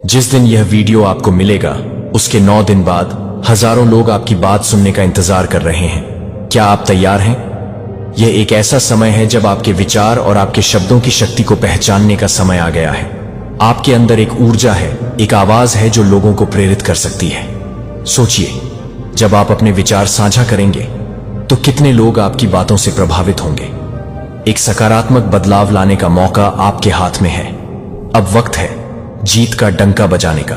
जिस दिन यह वीडियो आपको मिलेगा उसके 9 दिन बाद हजारों लोग आपकी बात सुनने का इंतजार कर रहे हैं। क्या आप तैयार हैं? यह एक ऐसा समय है जब आपके विचार और आपके शब्दों की शक्ति को पहचानने का समय आ गया है। आपके अंदर एक ऊर्जा है, एक आवाज है जो लोगों को प्रेरित कर सकती है। सोचिए, जब आप अपने विचार साझा करेंगे तो कितने लोग आपकी बातों से प्रभावित होंगे। एक सकारात्मक बदलाव लाने का मौका आपके हाथ में है। अब वक्त है जीत का डंका बजाने का।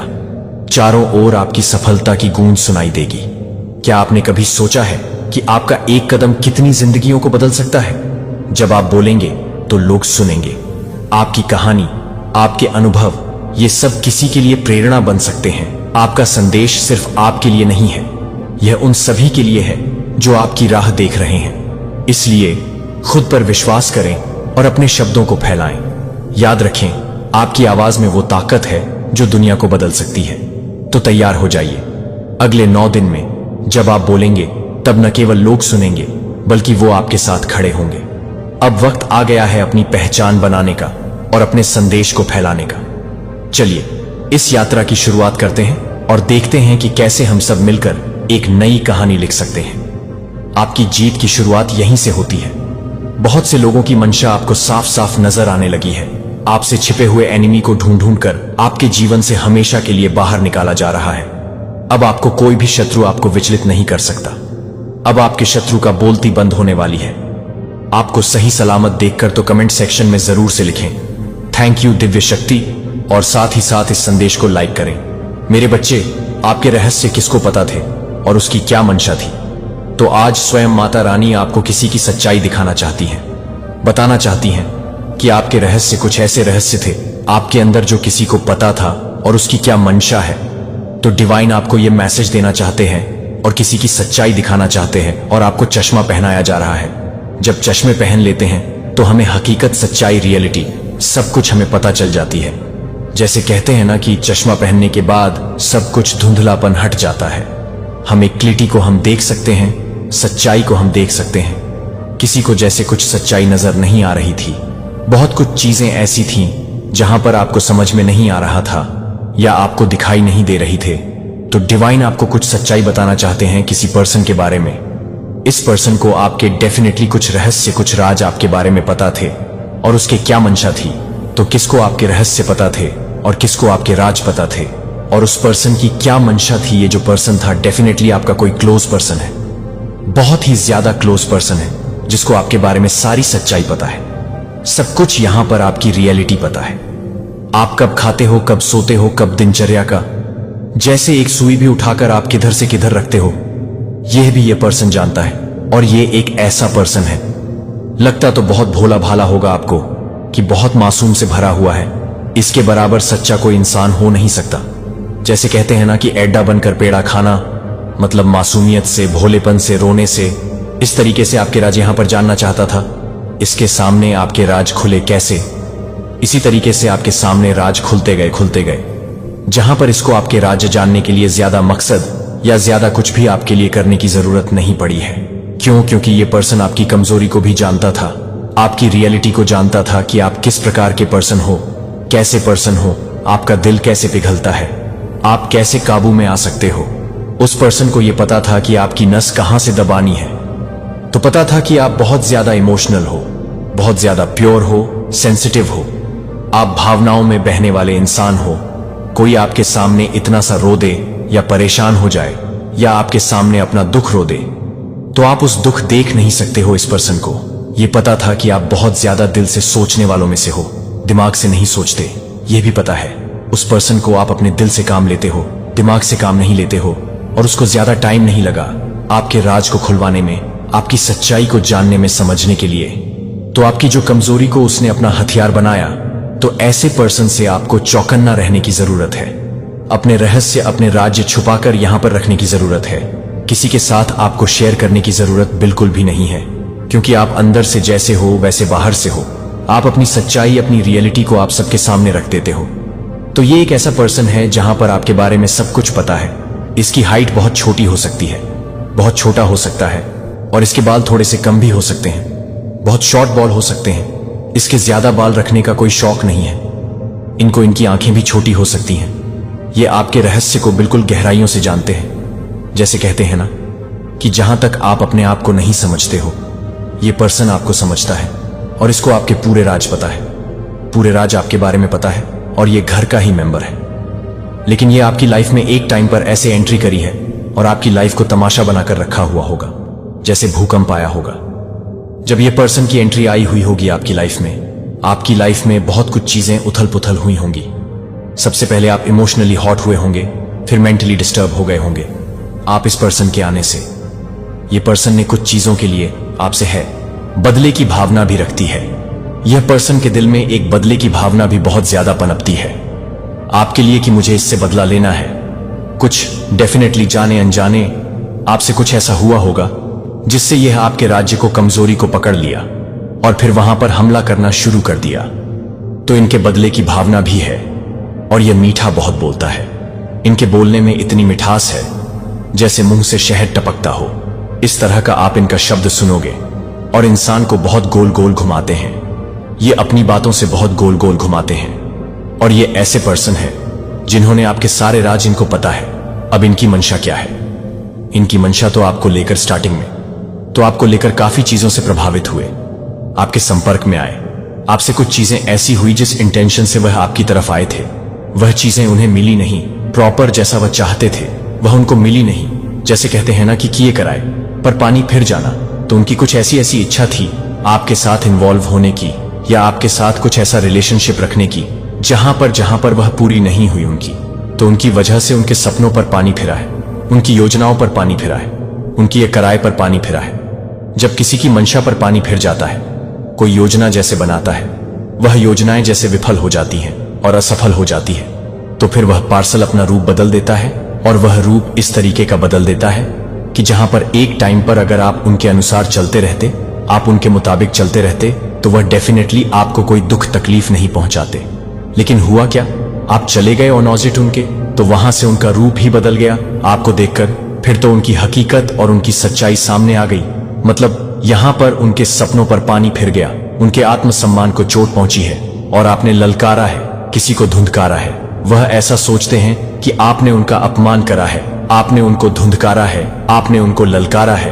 चारों ओर आपकी सफलता की गूंज सुनाई देगी। क्या आपने कभी सोचा है कि आपका एक कदम कितनी जिंदगियों को बदल सकता है? जब आप बोलेंगे तो लोग सुनेंगे। आपकी कहानी, आपके अनुभव, ये सब किसी के लिए प्रेरणा बन सकते हैं। आपका संदेश सिर्फ आपके लिए नहीं है, यह उन सभी के लिए है जो आपकी राह देख रहे हैं। इसलिए खुद पर विश्वास करें और अपने शब्दों को फैलाएं। याद रखें, आपकी आवाज में वो ताकत है जो दुनिया को बदल सकती है। तो तैयार हो जाइए। अगले 9 दिन में जब आप बोलेंगे तब न केवल लोग सुनेंगे बल्कि वो आपके साथ खड़े होंगे। अब वक्त आ गया है अपनी पहचान बनाने का और अपने संदेश को फैलाने का। चलिए इस यात्रा की शुरुआत करते हैं और देखते हैं कि कैसे हम सब मिलकर एक नई कहानी लिख सकते हैं। आपकी जीत की शुरुआत यहीं से होती है। बहुत से लोगों की मंशा आपको साफ साफ नजर आने लगी है। आपसे छिपे हुए एनिमी को ढूंढ ढूंढ कर आपके जीवन से हमेशा के लिए बाहर निकाला जा रहा है। अब आपको कोई भी शत्रु आपको विचलित नहीं कर सकता। अब आपके शत्रु का बोलती बंद होने वाली है। आपको सही सलामत देखकर तो कमेंट सेक्शन में जरूर से लिखें थैंक यू दिव्य शक्ति, और साथ ही साथ इस संदेश को लाइक करें। मेरे बच्चे, आपके रहस्य किसको पता थे और उसकी क्या मंशा थी? तो आज स्वयं माता रानी आपको किसी की सच्चाई दिखाना चाहती हैं, बताना चाहती हैं कि आपके रहस्य कुछ ऐसे रहस्य थे आपके अंदर जो किसी को पता था और उसकी क्या मंशा है। तो डिवाइन आपको यह मैसेज देना चाहते हैं और किसी की सच्चाई दिखाना चाहते हैं, और आपको चश्मा पहनाया जा रहा है। जब चश्मे पहन लेते हैं तो हमें हकीकत, सच्चाई, रियलिटी सब कुछ हमें पता चल जाती है। जैसे कहते हैं ना कि चश्मा पहनने के बाद सब कुछ धुंधलापन हट जाता है। हम एक क्लिटी को हम देख सकते हैं, सच्चाई को हम देख सकते हैं। किसी को जैसे कुछ सच्चाई नजर नहीं आ रही थी। बहुत कुछ चीजें ऐसी थीं जहां पर आपको समझ में नहीं आ रहा था या आपको दिखाई नहीं दे रही थे। तो डिवाइन आपको कुछ सच्चाई बताना चाहते हैं किसी पर्सन के बारे में। इस पर्सन को आपके डेफिनेटली कुछ रहस्य, कुछ राज आपके बारे में पता थे और उसके क्या मंशा थी। तो किसको आपके रहस्य पता थे और किसको आपके राज पता थे, और उस पर्सन की क्या मंशा थी। ये जो पर्सन था डेफिनेटली आपका कोई क्लोज पर्सन है, बहुत ही ज्यादा क्लोज पर्सन है जिसको आपके बारे में सारी सच्चाई पता है। सब कुछ यहां पर आपकी रियलिटी पता है। आप कब खाते हो, कब सोते हो, कब दिनचर्या का, जैसे एक सुई भी उठाकर आप किधर से किधर रखते हो, यह भी ये पर्सन जानता है। और ये एक ऐसा पर्सन है, लगता तो बहुत भोला भाला होगा आपको कि बहुत मासूम से भरा हुआ है। इसके बराबर सच्चा कोई इंसान हो नहीं सकता। जैसे कहते हैं ना कि एड्डा बनकर पेड़ा खाना, मतलब मासूमियत से, भोलेपन से, रोने से। इस तरीके से आपके राज यहां पर जानना चाहता था। इसके सामने आपके राज खुले कैसे? इसी तरीके से आपके सामने राज खुलते गए, जहां पर इसको आपके राज जानने के लिए ज्यादा मकसद या ज्यादा कुछ भी आपके लिए करने की जरूरत नहीं पड़ी है। क्यों? क्योंकि ये पर्सन आपकी कमजोरी को भी जानता था, आपकी रियलिटी को जानता था कि आप किस प्रकार के पर्सन हो, कैसे पर्सन हो, आपका दिल कैसे पिघलता है, आप कैसे काबू में आ सकते हो। उस पर्सन को यह पता था कि आपकी नस कहां से दबानी है। तो पता था कि आप बहुत ज्यादा इमोशनल हो, बहुत ज्यादा प्योर हो, सेंसिटिव हो, आप भावनाओं में बहने वाले इंसान हो। कोई आपके सामने इतना सा रो दे या परेशान हो जाए या आपके सामने अपना दुख रो दे तो आप उस दुख देख नहीं सकते हो। इस पर्सन को यह पता था कि आप बहुत ज्यादा दिल से सोचने वालों में से हो, दिमाग से नहीं सोचते। यह भी पता है उस पर्सन को आप अपने दिल से काम लेते हो, दिमाग से काम नहीं लेते हो, और उसको ज्यादा टाइम नहीं लगा आपके राज को खुलवाने में, आपकी सच्चाई को जानने में, समझने के लिए। तो आपकी जो कमजोरी को उसने अपना हथियार बनाया। तो ऐसे पर्सन से आपको चौकन्ना रहने की जरूरत है। अपने रहस्य, अपने राज्य छुपाकर यहां पर रखने की जरूरत है। किसी के साथ आपको शेयर करने की जरूरत बिल्कुल भी नहीं है, क्योंकि आप अंदर से जैसे हो वैसे बाहर से हो। आप अपनी सच्चाई, अपनी रियलिटी को आप सबके सामने रख देते हो। तो ये एक ऐसा पर्सन है जहां पर आपके बारे में सब कुछ पता है। इसकी हाइट बहुत छोटी हो सकती है, बहुत छोटा हो सकता है, और इसके बाल थोड़े से कम भी हो सकते हैं, बहुत शॉर्ट बॉल हो सकते हैं। इसके ज्यादा बाल रखने का कोई शौक नहीं है। इनको इनकी आंखें भी छोटी हो सकती हैं। ये आपके रहस्य को बिल्कुल गहराइयों से जानते हैं। जैसे कहते हैं ना कि जहां तक आप अपने आप को नहीं समझते हो, ये पर्सन आपको समझता है और इसको आपके पूरे राज पता है। पूरे राज आपके बारे में पता है और ये घर का ही मेंबर है। लेकिन ये आपकी लाइफ में एक टाइम पर ऐसे एंट्री करी है और आपकी लाइफ को तमाशा बनाकर रखा हुआ होगा, जैसे भूकंप आया होगा। जब ये पर्सन की एंट्री आई हुई होगी आपकी लाइफ में बहुत कुछ चीजें उथल पुथल हुई होंगी। सबसे पहले आप इमोशनली हॉट हुए होंगे, फिर मेंटली डिस्टर्ब हो गए होंगे आप इस पर्सन के आने से। ये पर्सन ने कुछ चीजों के लिए आपसे है बदले की भावना भी रखती है। यह पर्सन के दिल में एक बदले की भावना भी बहुत ज्यादा पनपती है आपके लिए कि मुझे इससे बदला लेना है। कुछ डेफिनेटली जाने अनजाने आपसे कुछ ऐसा हुआ होगा जिससे यह आपके राज्य को कमजोरी को पकड़ लिया और फिर वहां पर हमला करना शुरू कर दिया। तो इनके बदले की भावना भी है और यह मीठा बहुत बोलता है। इनके बोलने में इतनी मिठास है जैसे मुंह से शहद टपकता हो। इस तरह का आप इनका शब्द सुनोगे और इंसान को बहुत गोल गोल घुमाते हैं। ये अपनी बातों से बहुत गोल गोल घुमाते हैं और ये ऐसे पर्सन है जिन्होंने आपके सारे राज इनको पता है। अब इनकी मंशा क्या है? इनकी मंशा तो आपको लेकर स्टार्टिंग में तो आपको लेकर काफी चीजों से प्रभावित हुए, आपके संपर्क में आए, आपसे कुछ चीजें ऐसी हुई जिस इंटेंशन से वह आपकी तरफ आए थे, वह चीजें उन्हें मिली नहीं। प्रॉपर जैसा वह चाहते थे वह उनको मिली नहीं। जैसे कहते हैं ना कि किए कराए पर पानी फिर जाना। तो उनकी कुछ ऐसी इच्छा थी आपके साथ इन्वॉल्व होने की या आपके साथ कुछ ऐसा रिलेशनशिप रखने की जहां पर वह पूरी नहीं हुई उनकी। तो उनकी वजह से उनके सपनों पर पानी फिरा है, उनकी योजनाओं पर पानी फिरा है, उनकी एक किराए पर पानी फिरा है। जब किसी की मंशा पर पानी फिर जाता है, कोई योजना जैसे बनाता है, वह योजनाएं जैसे विफल हो जाती हैं और असफल हो जाती है, तो फिर वह पार्सल अपना रूप बदल देता है और वह रूप इस तरीके का बदल देता है कि जहां पर एक टाइम पर अगर आप उनके अनुसार चलते रहते, आप उनके मुताबिक चलते रहते, तो वह डेफिनेटली आपको कोई दुख तकलीफ नहीं पहुंचाते। लेकिन हुआ क्या? आप चले गए ऑपोजिट उनके, तो वहां से उनका रूप ही बदल गया आपको देखकर। फिर तो उनकी हकीकत और उनकी सच्चाई सामने आ गई। मतलब यहां पर उनके सपनों पर पानी फिर गया, उनके आत्मसम्मान को चोट पहुंची है और आपने ललकारा है, किसी को धुंधकारा है। वह ऐसा सोचते हैं कि आपने उनका अपमान करा है, आपने उनको धुंधकारा है, आपने उनको ललकारा है।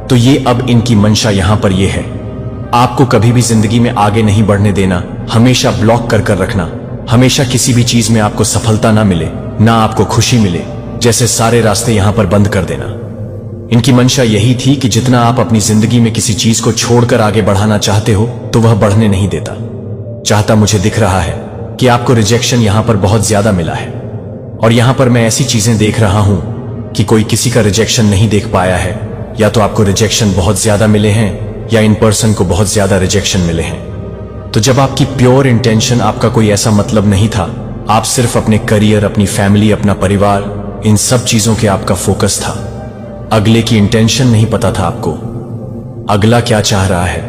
तो ये अब इनकी मंशा यहां पर ये है, आपको कभी भी जिंदगी में आगे नहीं बढ़ने देना, हमेशा ब्लॉक कर रखना, हमेशा किसी भी चीज में आपको सफलता ना मिले, ना आपको खुशी मिले, जैसे सारे रास्ते यहां पर बंद कर देना। इनकी मंशा यही थी कि जितना आप अपनी जिंदगी में किसी चीज को छोड़कर आगे बढ़ाना चाहते हो तो वह बढ़ने नहीं देता। चाहता मुझे दिख रहा है कि आपको रिजेक्शन यहां पर बहुत ज्यादा मिला है और यहां पर मैं ऐसी चीजें देख रहा हूं कि कोई किसी का रिजेक्शन नहीं देख पाया है। या तो आपको रिजेक्शन बहुत ज्यादा मिले हैं या इन पर्सन को बहुत ज्यादा रिजेक्शन मिले हैं। तो जब आपकी प्योर इंटेंशन, आपका कोई ऐसा मतलब नहीं था, आप सिर्फ अपने करियर, अपनी फैमिली, अपना परिवार, इन सब चीजों के आपका फोकस था। अगले की इंटेंशन नहीं पता था आपको, अगला क्या चाह रहा है,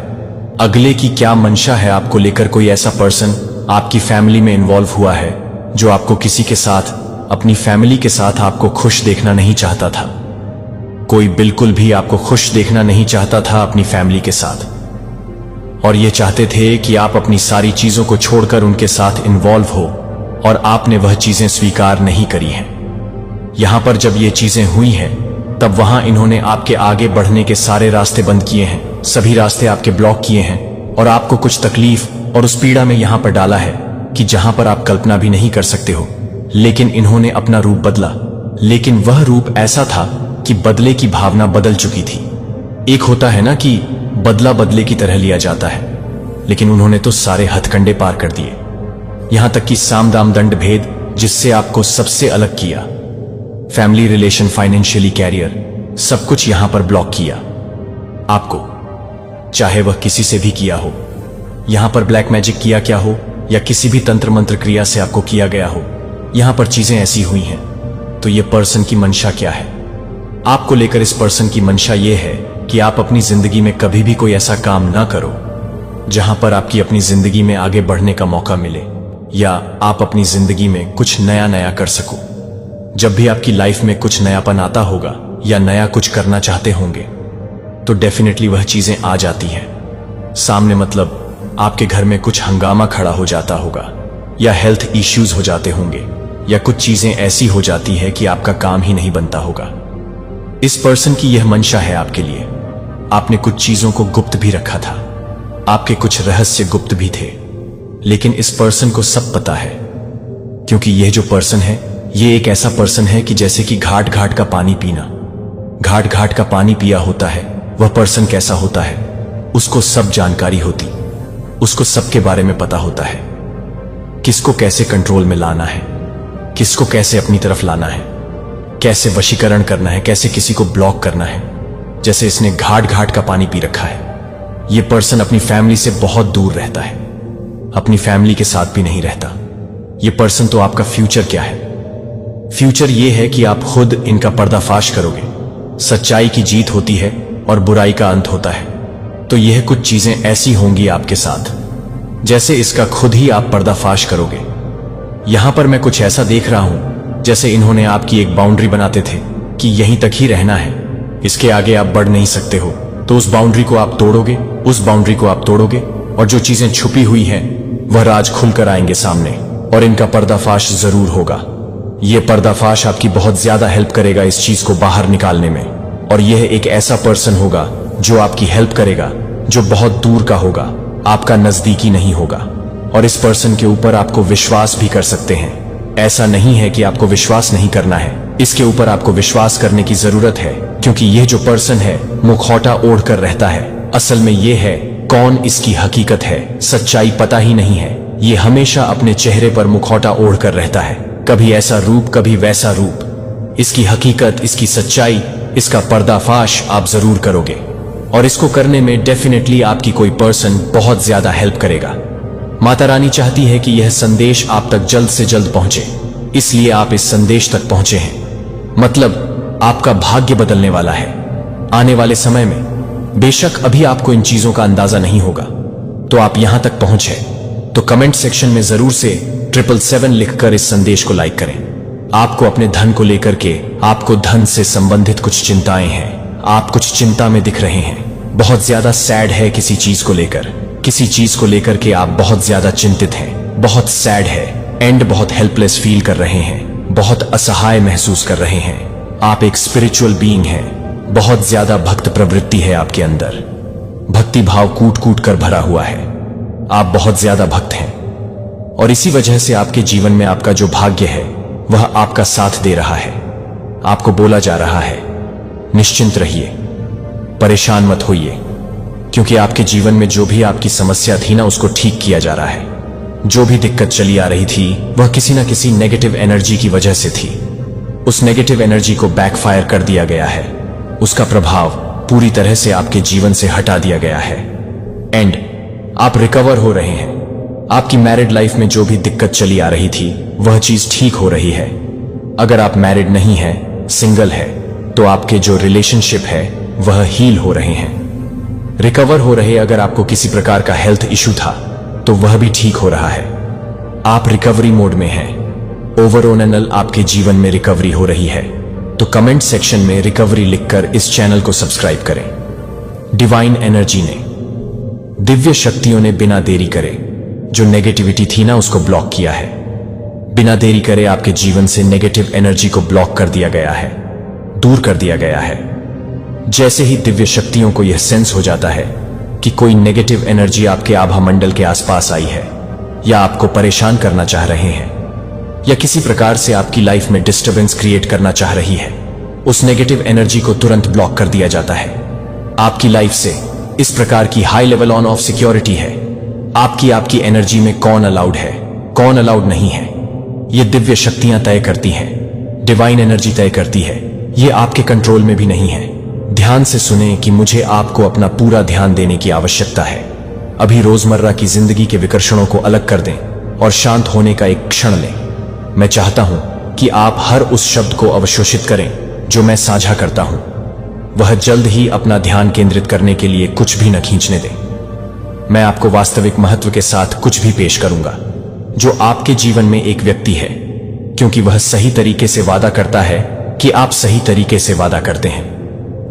अगले की क्या मंशा है आपको लेकर। कोई ऐसा पर्सन आपकी फैमिली में इन्वॉल्व हुआ है जो आपको किसी के साथ, अपनी फैमिली के साथ आपको खुश देखना नहीं चाहता था। कोई बिल्कुल भी आपको खुश देखना नहीं चाहता था अपनी फैमिली के साथ, और ये चाहते थे कि आप अपनी सारी चीजों को छोड़कर उनके साथ इन्वॉल्व हो, और आपने वह चीजें स्वीकार नहीं करी हैं। यहां पर जब ये चीजें हुई हैं तब वहां इन्होंने आपके आगे बढ़ने के सारे रास्ते बंद किए हैं, सभी रास्ते आपके ब्लॉक किए हैं और आपको कुछ तकलीफ और उस पीड़ा में यहां पर डाला है कि जहां पर आप कल्पना भी नहीं कर सकते हो। लेकिन इन्होंने अपना रूप बदला, लेकिन वह रूप ऐसा था कि बदले की भावना बदल चुकी थी। एक होता है ना कि बदला बदले की तरह लिया जाता है, लेकिन उन्होंने तो सारे हथकंडे पार कर दिए, यहां तक कि साम दाम दंड भेद जिससे आपको सबसे अलग किया, फैमिली रिलेशन, फाइनेंशियली, कैरियर, सब कुछ यहां पर ब्लॉक किया आपको, चाहे वह किसी से भी किया हो। यहां पर ब्लैक मैजिक किया क्या हो या किसी भी तंत्र मंत्र क्रिया से आपको किया गया हो, यहां पर चीजें ऐसी हुई हैं। तो ये पर्सन की मंशा क्या है आपको लेकर? इस पर्सन की मंशा ये है कि आप अपनी जिंदगी में कभी भी कोई ऐसा काम ना करो जहां पर आपकी अपनी जिंदगी में आगे बढ़ने का मौका मिले या आप अपनी जिंदगी में कुछ नया नया कर सको। जब भी आपकी लाइफ में कुछ नयापन आता होगा या नया कुछ करना चाहते होंगे तो डेफिनेटली वह चीजें आ जाती हैं सामने। मतलब आपके घर में कुछ हंगामा खड़ा हो जाता होगा या हेल्थ इश्यूज हो जाते होंगे या कुछ चीजें ऐसी हो जाती है कि आपका काम ही नहीं बनता होगा। इस पर्सन की यह मंशा है आपके लिए। आपने कुछ चीजों को गुप्त भी रखा था, आपके कुछ रहस्य गुप्त भी थे, लेकिन इस पर्सन को सब पता है। क्योंकि यह जो पर्सन है, ये एक ऐसा पर्सन है कि जैसे कि घाट घाट का पानी पीना, घाट घाट का पानी पिया होता है। वह पर्सन कैसा होता है, उसको सब जानकारी होती, उसको सबके बारे में पता होता है, किसको कैसे कंट्रोल में लाना है, किसको कैसे अपनी तरफ लाना है, कैसे वशीकरण करना है, कैसे किसी को ब्लॉक करना है। जैसे इसने घाट घाट का पानी पी रखा है। यह पर्सन अपनी फैमिली से बहुत दूर रहता है, अपनी फैमिली के साथ भी नहीं रहता। यह पर्सन तो आपका फ्यूचर क्या है? फ्यूचर यह है कि आप खुद इनका पर्दाफाश करोगे। सच्चाई की जीत होती है और बुराई का अंत होता है। तो यह कुछ चीजें ऐसी होंगी आपके साथ जैसे इसका खुद ही आप पर्दाफाश करोगे। यहां पर मैं कुछ ऐसा देख रहा हूं जैसे इन्होंने आपकी एक बाउंड्री बनाते थे कि यहीं तक ही रहना है, इसके आगे आप बढ़ नहीं सकते हो। तो उस बाउंड्री को आप तोड़ोगे, उस बाउंड्री को आप तोड़ोगे और जो चीजें छुपी हुई हैं वह राज खुलकर आएंगे सामने और इनका पर्दाफाश जरूर होगा। यह पर्दाफाश आपकी बहुत ज्यादा हेल्प करेगा इस चीज को बाहर निकालने में। और यह एक ऐसा पर्सन होगा जो आपकी हेल्प करेगा, जो बहुत दूर का होगा, आपका नजदीकी नहीं होगा। और इस पर्सन के ऊपर आपको विश्वास भी कर सकते हैं। ऐसा नहीं है कि आपको विश्वास नहीं करना है, इसके ऊपर आपको विश्वास करने की जरूरत है। क्योंकि यह जो पर्सन है मुखौटा ओढ़ कर रहता है, असल में यह है कौन इसकी हकीकत है, सच्चाई पता ही नहीं है। ये हमेशा अपने चेहरे पर मुखौटा ओढ़ कर रहता है, कभी ऐसा रूप कभी वैसा रूप। इसकी हकीकत, इसकी सच्चाई, इसका पर्दाफाश आप जरूर करोगे और इसको करने में डेफिनेटली आपकी कोई पर्सन बहुत ज्यादा हेल्प करेगा। माता रानी चाहती है कि यह संदेश आप तक जल्द से जल्द पहुंचे, इसलिए आप इस संदेश तक पहुंचे हैं। मतलब आपका भाग्य बदलने वाला है आने वाले समय में। बेशक अभी आपको इन चीजों का अंदाजा नहीं होगा, तो आप यहां तक पहुंचे तो कमेंट सेक्शन में जरूर से 777 लिखकर इस संदेश को लाइक करें। आपको अपने धन को लेकर के, आपको धन से संबंधित कुछ चिंताएं हैं, आप कुछ चिंता में दिख रहे हैं, बहुत ज्यादा सैड है किसी चीज को लेकर, किसी चीज को लेकर के आप बहुत ज्यादा चिंतित हैं, बहुत सैड है एंड बहुत हेल्पलेस फील कर रहे हैं, बहुत असहाय महसूस कर रहे हैं। आप एक स्पिरिचुअल बीइंग हैं, बहुत ज्यादा भक्त प्रवृत्ति है आपके अंदर, भक्ति भाव कूट कूट कर भरा हुआ है, आप बहुत ज्यादा भक्त हैं। और इसी वजह से आपके जीवन में आपका जो भाग्य है वह आपका साथ दे रहा है। आपको बोला जा रहा है निश्चिंत रहिए, परेशान मत होइए, क्योंकि आपके जीवन में जो भी आपकी समस्या थी ना, उसको ठीक किया जा रहा है। जो भी दिक्कत चली आ रही थी वह किसी ना किसी नेगेटिव एनर्जी की वजह से थी। उस नेगेटिव एनर्जी को बैकफायर कर दिया गया है, उसका प्रभाव पूरी तरह से आपके जीवन से हटा दिया गया है एंड आप रिकवर हो रहे हैं। आपकी मैरिड लाइफ में जो भी दिक्कत चली आ रही थी वह चीज ठीक हो रही है। अगर आप मैरिड नहीं हैं, सिंगल है, तो आपके जो रिलेशनशिप है वह हील हो रहे हैं, रिकवर हो रहे। अगर आपको किसी प्रकार का हेल्थ इशू था तो वह भी ठीक हो रहा है। आप रिकवरी मोड में हैं। ओवरऑल आपके जीवन में रिकवरी हो रही है। तो कमेंट सेक्शन में रिकवरी लिखकर इस चैनल को सब्सक्राइब करें। डिवाइन एनर्जी ने, दिव्य शक्तियों ने बिना देरी करे जो नेगेटिविटी थी ना उसको ब्लॉक किया है। बिना देरी करे आपके जीवन से नेगेटिव एनर्जी को ब्लॉक कर दिया गया है, दूर कर दिया गया है। जैसे ही दिव्य शक्तियों को यह सेंस हो जाता है कि कोई नेगेटिव एनर्जी आपके आभा मंडल के आसपास आई है या आपको परेशान करना चाह रहे हैं या किसी प्रकार से आपकी लाइफ में डिस्टर्बेंस क्रिएट करना चाह रही है, उस नेगेटिव एनर्जी को तुरंत ब्लॉक कर दिया जाता है। आपकी लाइफ से इस प्रकार की high level on off security है। आपकी एनर्जी में कौन अलाउड है, कौन अलाउड नहीं है, ये दिव्य शक्तियां तय करती हैं, डिवाइन एनर्जी तय करती है। ये आपके कंट्रोल में भी नहीं है। ध्यान से सुने कि मुझे आपको अपना पूरा ध्यान देने की आवश्यकता है। अभी रोजमर्रा की जिंदगी के विकर्षणों को अलग कर दें और शांत होने का एक क्षण लें। मैं चाहता हूं कि आप हर उस शब्द को अवशोषित करें जो मैं साझा करता हूं। वह जल्द ही अपना ध्यान केंद्रित करने के लिए कुछ भी न खींचने दें। मैं आपको वास्तविक महत्व के साथ कुछ भी पेश करूंगा जो आपके जीवन में एक व्यक्ति है, क्योंकि वह सही तरीके से वादा करता है कि आप सही तरीके से वादा करते हैं।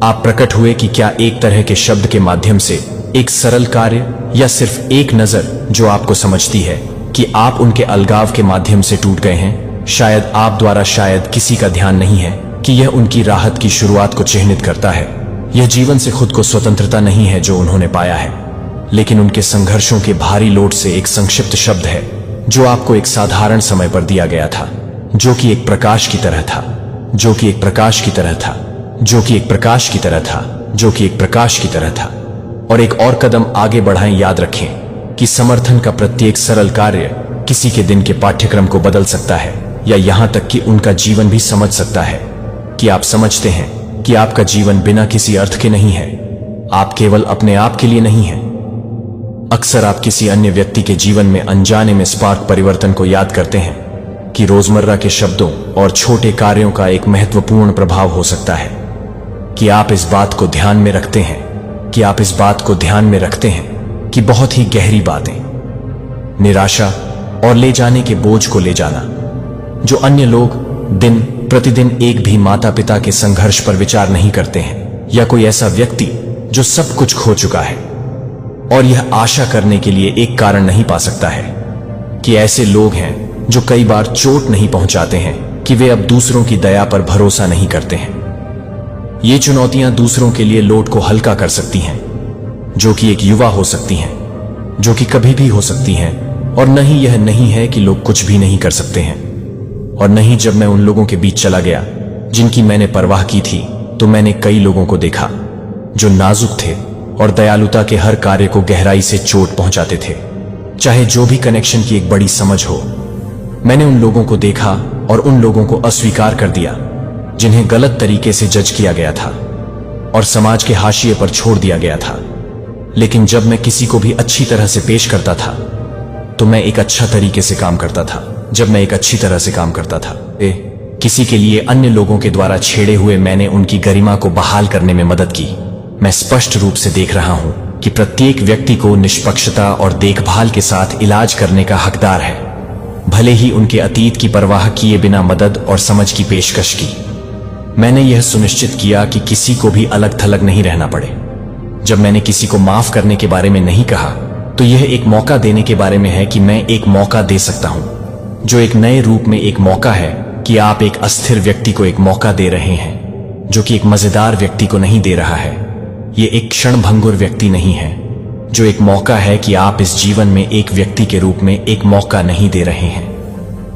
आप प्रकट हुए कि क्या एक तरह के शब्द के माध्यम से, एक सरल कार्य या सिर्फ एक नजर जो आपको समझती है कि आप उनके अलगाव के माध्यम से टूट गए हैं। शायद आप द्वारा शायद किसी का ध्यान नहीं है कि यह उनकी राहत की शुरुआत को चिह्नित करता है। यह जीवन से खुद को स्वतंत्रता नहीं है जो उन्होंने पाया है, लेकिन उनके संघर्षों के भारी लोड से एक संक्षिप्त शब्द है जो आपको एक साधारण समय पर दिया गया था, जो कि एक प्रकाश की तरह था, जो कि एक प्रकाश की तरह था, जो कि एक प्रकाश की तरह था, जो कि एक प्रकाश की तरह था। और एक और कदम आगे बढ़ाएं। याद रखें कि समर्थन का प्रत्येक सरल कार्य किसी के दिन के पाठ्यक्रम को बदल सकता है, या यहां तक कि उनका जीवन भी समझ सकता है। कि आप समझते हैं कि आपका जीवन बिना किसी अर्थ के नहीं है, आप केवल अपने आप के लिए नहीं हैं। अक्सर आप किसी अन्य व्यक्ति के जीवन में अनजाने में स्पार्क परिवर्तन को याद करते हैं कि रोजमर्रा के शब्दों और छोटे कार्यों का एक महत्वपूर्ण प्रभाव हो सकता है। कि आप इस बात को ध्यान में रखते हैं, कि आप इस बात को ध्यान में रखते हैं कि बहुत ही गहरी बातें, निराशा और ले जाने के बोझ को ले जाना, जो अन्य लोग दिन प्रतिदिन एक भी माता पिता के संघर्ष पर विचार नहीं करते हैं, या कोई ऐसा व्यक्ति जो सब कुछ खो चुका है और यह आशा करने के लिए एक कारण नहीं पा सकता है कि ऐसे लोग हैं जो कई बार चोट नहीं पहुंचाते हैं कि वे अब दूसरों की दया पर भरोसा नहीं करते हैं। ये चुनौतियां दूसरों के लिए लोड को हल्का कर सकती हैं, जो कि एक युवा हो सकती हैं, जो कि कभी भी हो सकती हैं, और नहीं यह नहीं है कि लोग कुछ भी नहीं कर सकते हैं। और नहीं, जब मैं उन लोगों के बीच चला गया जिनकी मैंने परवाह की थी, तो मैंने कई लोगों को देखा जो नाजुक थे और दयालुता के हर कार्य को गहराई से चोट पहुंचाते थे, चाहे जो भी कनेक्शन की एक बड़ी समझ हो। मैंने उन लोगों को देखा और उन लोगों को अस्वीकार कर दिया जिन्हें गलत तरीके से जज किया गया था और समाज के हाशिए पर छोड़ दिया गया था। लेकिन जब मैं किसी को भी अच्छी तरह से पेश करता था तो मैं एक अच्छा तरीके से काम करता था। जब मैं एक अच्छी तरह से काम करता था किसी के लिए अन्य लोगों के द्वारा छेड़े हुए, मैंने उनकी गरिमा को बहाल करने में मदद की। मैं स्पष्ट रूप से देख रहा हूं कि प्रत्येक व्यक्ति को निष्पक्षता और देखभाल के साथ इलाज करने का हकदार है, भले ही उनके अतीत की परवाह किए बिना मदद और समझ की पेशकश की। मैंने यह सुनिश्चित किया कि किसी को भी अलग थलग नहीं रहना पड़े। जब मैंने किसी को माफ करने के बारे में नहीं कहा, तो यह एक मौका देने के बारे में है कि मैं एक मौका दे सकता हूं, जो एक नए रूप में एक मौका है कि आप एक अस्थिर व्यक्ति को एक मौका दे रहे हैं, जो कि एक मजेदार व्यक्ति को नहीं दे रहा है। यह एक क्षणभंगुर व्यक्ति नहीं है, जो एक मौका है कि आप इस जीवन में एक व्यक्ति के रूप में एक मौका नहीं दे रहे हैं।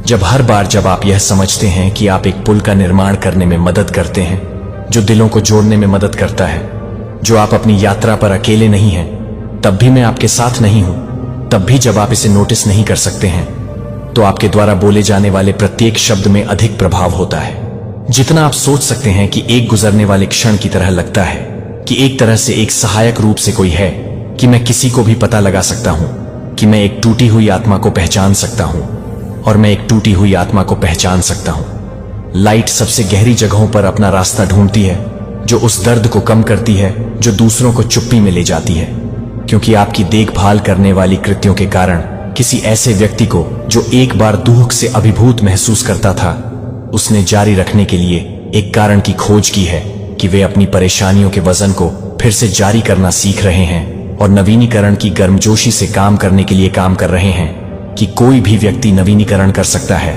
जब हर बार जब आप यह समझते हैं कि आप एक पुल का निर्माण करने में मदद करते हैं, जो दिलों को जोड़ने में मदद करता है, जो आप अपनी यात्रा पर अकेले नहीं हैं, तब भी मैं आपके साथ नहीं हूं, तब भी जब आप इसे नोटिस नहीं कर सकते हैं, तो आपके द्वारा बोले जाने वाले प्रत्येक शब्द में अधिक प्रभाव होता है, जितना आप सोच सकते हैं कि एक गुजरने वाले क्षण की तरह लगता है, कि एक तरह से एक सहायक रूप से कोई है, कि मैं किसी को भी पता लगा सकता हूं, कि मैं एक टूटी हुई आत्मा को पहचान सकता हूं, और मैं एक टूटी हुई आत्मा को पहचान सकता हूं। लाइट सबसे गहरी जगहों पर अपना रास्ता ढूंढती है, जो उस दर्द को कम करती है जो दूसरों को चुप्पी में ले जाती है, क्योंकि आपकी देखभाल करने वाली कृत्यों के कारण किसी ऐसे व्यक्ति को जो एक बार दुख से अभिभूत महसूस करता था, उसने जारी रखने के लिए एक कारण की खोज की है कि वे अपनी परेशानियों के वजन को फिर से जारी करना सीख रहे हैं और नवीनीकरण की गर्मजोशी से काम करने के लिए काम कर रहे हैं। कि कोई भी व्यक्ति नवीनीकरण कर सकता है,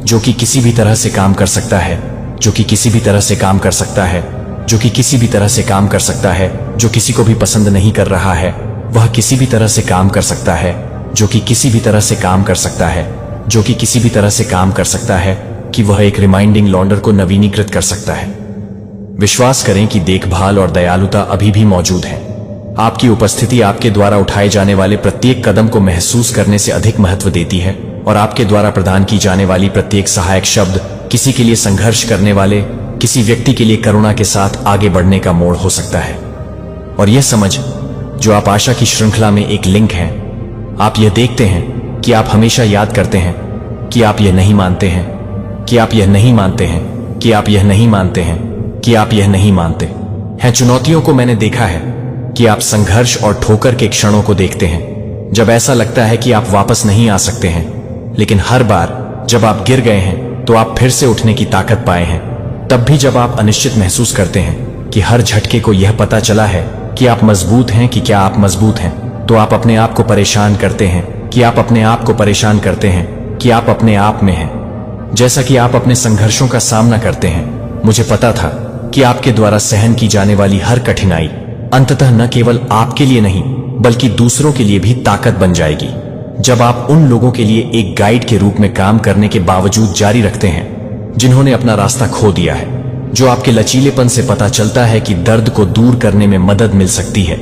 जो कि किसी भी तरह से काम कर सकता है, जो कि किसी भी तरह से काम कर सकता है, जो कि किसी भी तरह से काम कर सकता है, जो किसी को भी पसंद नहीं कर रहा है, वह किसी भी तरह से काम कर सकता है, जो कि किसी भी तरह से काम कर सकता है, जो कि किसी भी तरह से काम कर सकता है, कि वह एक रिमाइंडिंग लॉन्डर को नवीनीकृत कर सकता है। विश्वास करें कि देखभाल और दयालुता अभी भी मौजूद है। आपकी उपस्थिति आपके द्वारा उठाए जाने वाले प्रत्येक कदम को महसूस करने से अधिक महत्व देती है, और आपके द्वारा प्रदान की जाने वाली प्रत्येक सहायक शब्द किसी के लिए संघर्ष करने वाले किसी व्यक्ति के लिए करुणा के साथ आगे बढ़ने का मोड़ हो सकता है। और यह समझ जो आप आशा की श्रृंखला में एक लिंक है, आप यह देखते हैं कि आप हमेशा याद करते हैं कि आप यह नहीं मानते हैं, कि आप यह नहीं मानते हैं, कि आप यह नहीं मानते हैं, कि आप यह नहीं मानते हैं। चुनौतियों को मैंने देखा है कि आप संघर्ष और ठोकर के क्षणों को देखते हैं, जब ऐसा लगता है कि आप वापस नहीं आ सकते हैं, लेकिन हर बार जब आप गिर गए हैं तो आप फिर से उठने की ताकत पाए हैं। तब भी जब आप अनिश्चित महसूस करते हैं कि हर झटके को यह पता चला है कि आप मजबूत हैं, कि क्या आप मजबूत हैं, तो आप अपने आप को परेशान करते हैं, कि आप अपने आप को परेशान करते हैं, कि आप अपने आप में हैं। जैसा कि आप अपने संघर्षों का सामना करते हैं, मुझे पता था कि आपके द्वारा सहन की जाने वाली हर कठिनाई अंततः न केवल आपके लिए नहीं बल्कि दूसरों के लिए भी ताकत बन जाएगी। जब आप उन लोगों के लिए एक गाइड के रूप में काम करने के बावजूद जारी रखते हैं जिन्होंने अपना रास्ता खो दिया है, जो आपके लचीलेपन से पता चलता है कि दर्द को दूर करने में मदद मिल सकती है,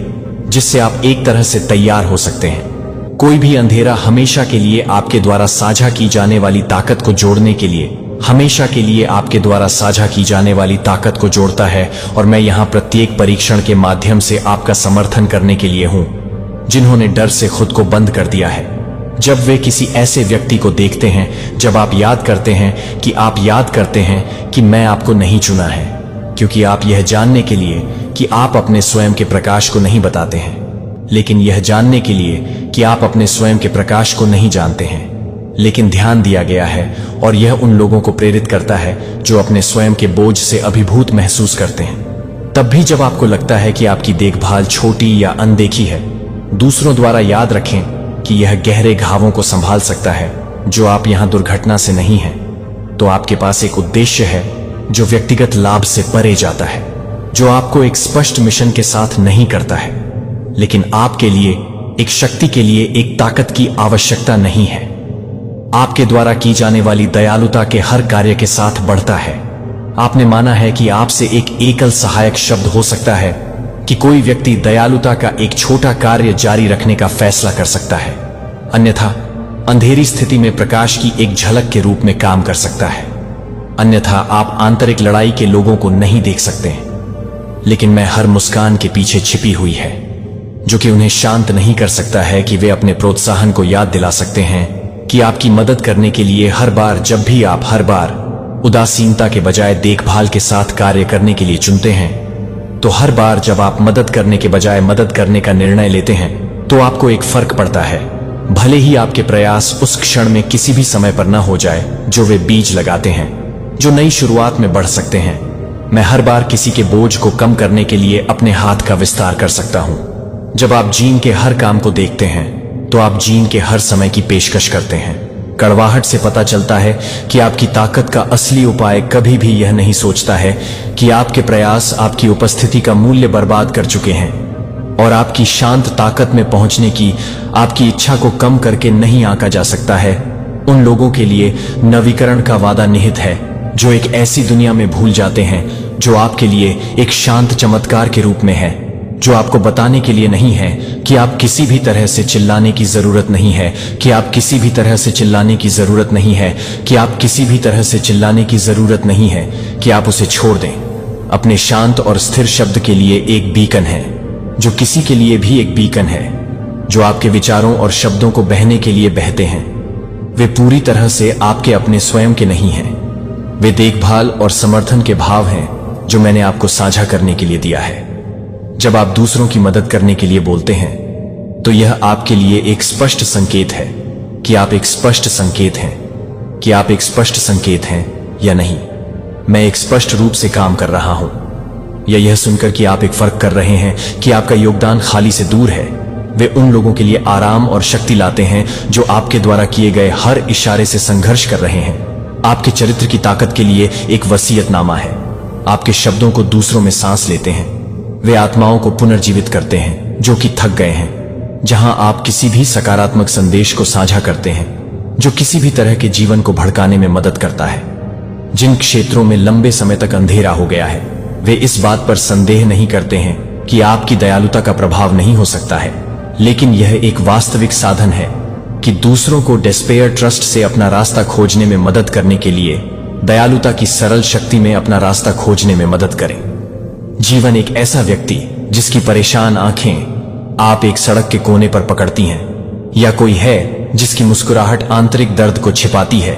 जिससे आप एक तरह से तैयार हो सकते हैं। कोई भी अंधेरा हमेशा के लिए आपके द्वारा साझा की जाने वाली ताकत को जोड़ने के लिए हमेशा के लिए आपके द्वारा साझा की जाने वाली ताकत को जोड़ता है। और मैं यहाँ प्रत्येक परीक्षण के माध्यम से आपका समर्थन करने के लिए हूँ जिन्होंने डर से खुद को बंद कर दिया है। जब वे किसी ऐसे व्यक्ति को देखते हैं, जब आप याद करते हैं कि मैं आपको नहीं चुना है, क्योंकि आप यह जानने के लिए कि आप अपने स्वयं के प्रकाश को नहीं बताते हैं, लेकिन यह जानने के लिए कि आप अपने स्वयं के प्रकाश को नहीं जानते हैं, लेकिन ध्यान दिया गया है। और यह उन लोगों को प्रेरित करता है जो अपने स्वयं के बोझ से अभिभूत महसूस करते हैं। तब भी जब आपको लगता है कि आपकी देखभाल छोटी या अनदेखी है, दूसरों द्वारा याद रखें कि यह गहरे घावों को संभाल सकता है जो आप यहां दुर्घटना से नहीं हैं। तो आपके पास एक उद्देश्य है जो व्यक्तिगत लाभ से परे जाता है, जो आपको एक स्पष्ट मिशन के साथ नहीं करता है, लेकिन आपके लिए एक शक्ति के लिए एक ताकत की आवश्यकता नहीं है। आपके द्वारा की जाने वाली दयालुता के हर कार्य के साथ बढ़ता है। आपने माना है कि आपसे एक एकल सहायक शब्द हो सकता है कि कोई व्यक्ति दयालुता का एक छोटा कार्य जारी रखने का फैसला कर सकता है, अन्यथा अंधेरी स्थिति में प्रकाश की एक झलक के रूप में काम कर सकता है। अन्यथा आप आंतरिक लड़ाई के लोगों को नहीं देख सकते हैं, लेकिन मैं हर मुस्कान के पीछे छिपी हुई है जो कि उन्हें शांत नहीं कर सकता है कि वे अपने प्रोत्साहन को याद दिला सकते हैं कि आपकी मदद करने के लिए हर बार जब भी आप हर बार उदासीनता के बजाय देखभाल के साथ कार्य करने के लिए चुनते हैं, तो हर बार जब आप मदद करने के बजाय मदद करने का निर्णय लेते हैं तो आपको एक फर्क पड़ता है। भले ही आपके प्रयास उस क्षण में किसी भी समय पर न हो जाए जो वे बीज लगाते हैं जो नई शुरुआत में बढ़ सकते हैं। मैं हर बार किसी के बोझ को कम करने के लिए अपने हाथ का विस्तार कर सकता हूं। जब आप जीन के हर काम को देखते हैं तो आप जीन के हर समय की पेशकश करते हैं। कड़वाहट से पता चलता है कि आपकी ताकत का असली उपाय कभी भी यह नहीं सोचता है कि आपके प्रयास आपकी उपस्थिति का मूल्य बर्बाद कर चुके हैं, और आपकी शांत ताकत में पहुंचने की आपकी इच्छा को कम करके नहीं आंका जा सकता है। उन लोगों के लिए नवीकरण का वादा निहित है जो एक ऐसी दुनिया में भूल जाते हैं जो आपके लिए एक शांत चमत्कार के रूप में है, जो आपको बताने के लिए नहीं है कि आप किसी भी तरह से चिल्लाने की जरूरत नहीं है, कि आप किसी भी तरह से चिल्लाने की जरूरत नहीं है, कि आप किसी भी तरह से चिल्लाने की जरूरत नहीं है, कि आप उसे छोड़ दें। अपने शांत और स्थिर शब्द के लिए एक बीकन है जो किसी के लिए भी एक बीकन है, जो आपके विचारों और शब्दों को बहने के लिए बहते हैं। वे पूरी तरह से आपके अपने स्वयं के नहीं हैं। वे देखभाल और समर्थन के भाव हैं जो मैंने आपको साझा करने के लिए दिया है। जब आप दूसरों की मदद करने के लिए बोलते हैं तो यह आपके लिए एक स्पष्ट संकेत है कि आप एक स्पष्ट संकेत हैं, कि आप एक स्पष्ट संकेत हैं या नहीं। मैं एक स्पष्ट रूप से काम कर रहा हूं, या यह सुनकर कि आप एक फर्क कर रहे हैं कि आपका योगदान खाली से दूर है। वे उन लोगों के लिए आराम और शक्ति लाते हैं जो आपके द्वारा किए गए हर इशारे से संघर्ष कर रहे हैं। आपके चरित्र की ताकत के लिए एक वसीयतनामा है। आपके शब्दों को दूसरों में सांस लेते हैं। वे आत्माओं को पुनर्जीवित करते हैं जो कि थक गए हैं। जहां आप किसी भी सकारात्मक संदेश को साझा करते हैं जो किसी भी तरह के जीवन को भड़काने में मदद करता है। जिन क्षेत्रों में लंबे समय तक अंधेरा हो गया है, वे इस बात पर संदेह नहीं करते हैं कि आपकी दयालुता का प्रभाव नहीं हो सकता है, लेकिन यह एक वास्तविक साधन है कि दूसरों को डेस्पेयर ट्रस्ट से अपना रास्ता खोजने में मदद करने के लिए दयालुता की सरल शक्ति में अपना रास्ता खोजने में मदद करें। जीवन एक ऐसा व्यक्ति जिसकी परेशान आंखें आप एक सड़क के कोने पर पकड़ती हैं, या कोई है जिसकी मुस्कुराहट आंतरिक दर्द को छिपाती है।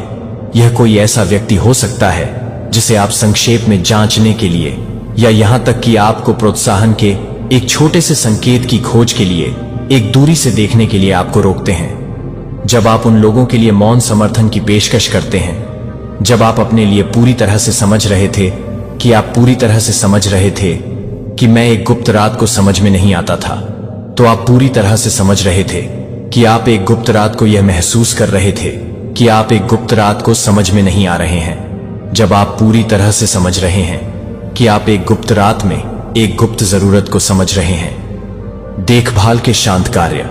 यह कोई ऐसा व्यक्ति हो सकता है जिसे आप संक्षेप में जांचने के लिए, या यहां तक कि आपको प्रोत्साहन के एक छोटे से संकेत की खोज के लिए एक दूरी से देखने के लिए आपको रोकते हैं। जब आप उन लोगों के लिए मौन समर्थन की पेशकश करते हैं, जब आप अपने लिए पूरी तरह से समझ रहे थे कि आप पूरी तरह से समझ रहे थे कि मैं एक गुप्त रात को समझ में नहीं आता था, तो आप पूरी तरह से समझ रहे थे कि आप एक गुप्त रात को यह महसूस कर रहे थे कि आप एक गुप्त रात को समझ में नहीं आ रहे हैं, जब आप पूरी तरह से समझ रहे हैं कि आप एक गुप्त रात में एक गुप्त जरूरत को समझ रहे हैं। देखभाल के शांत कार्य।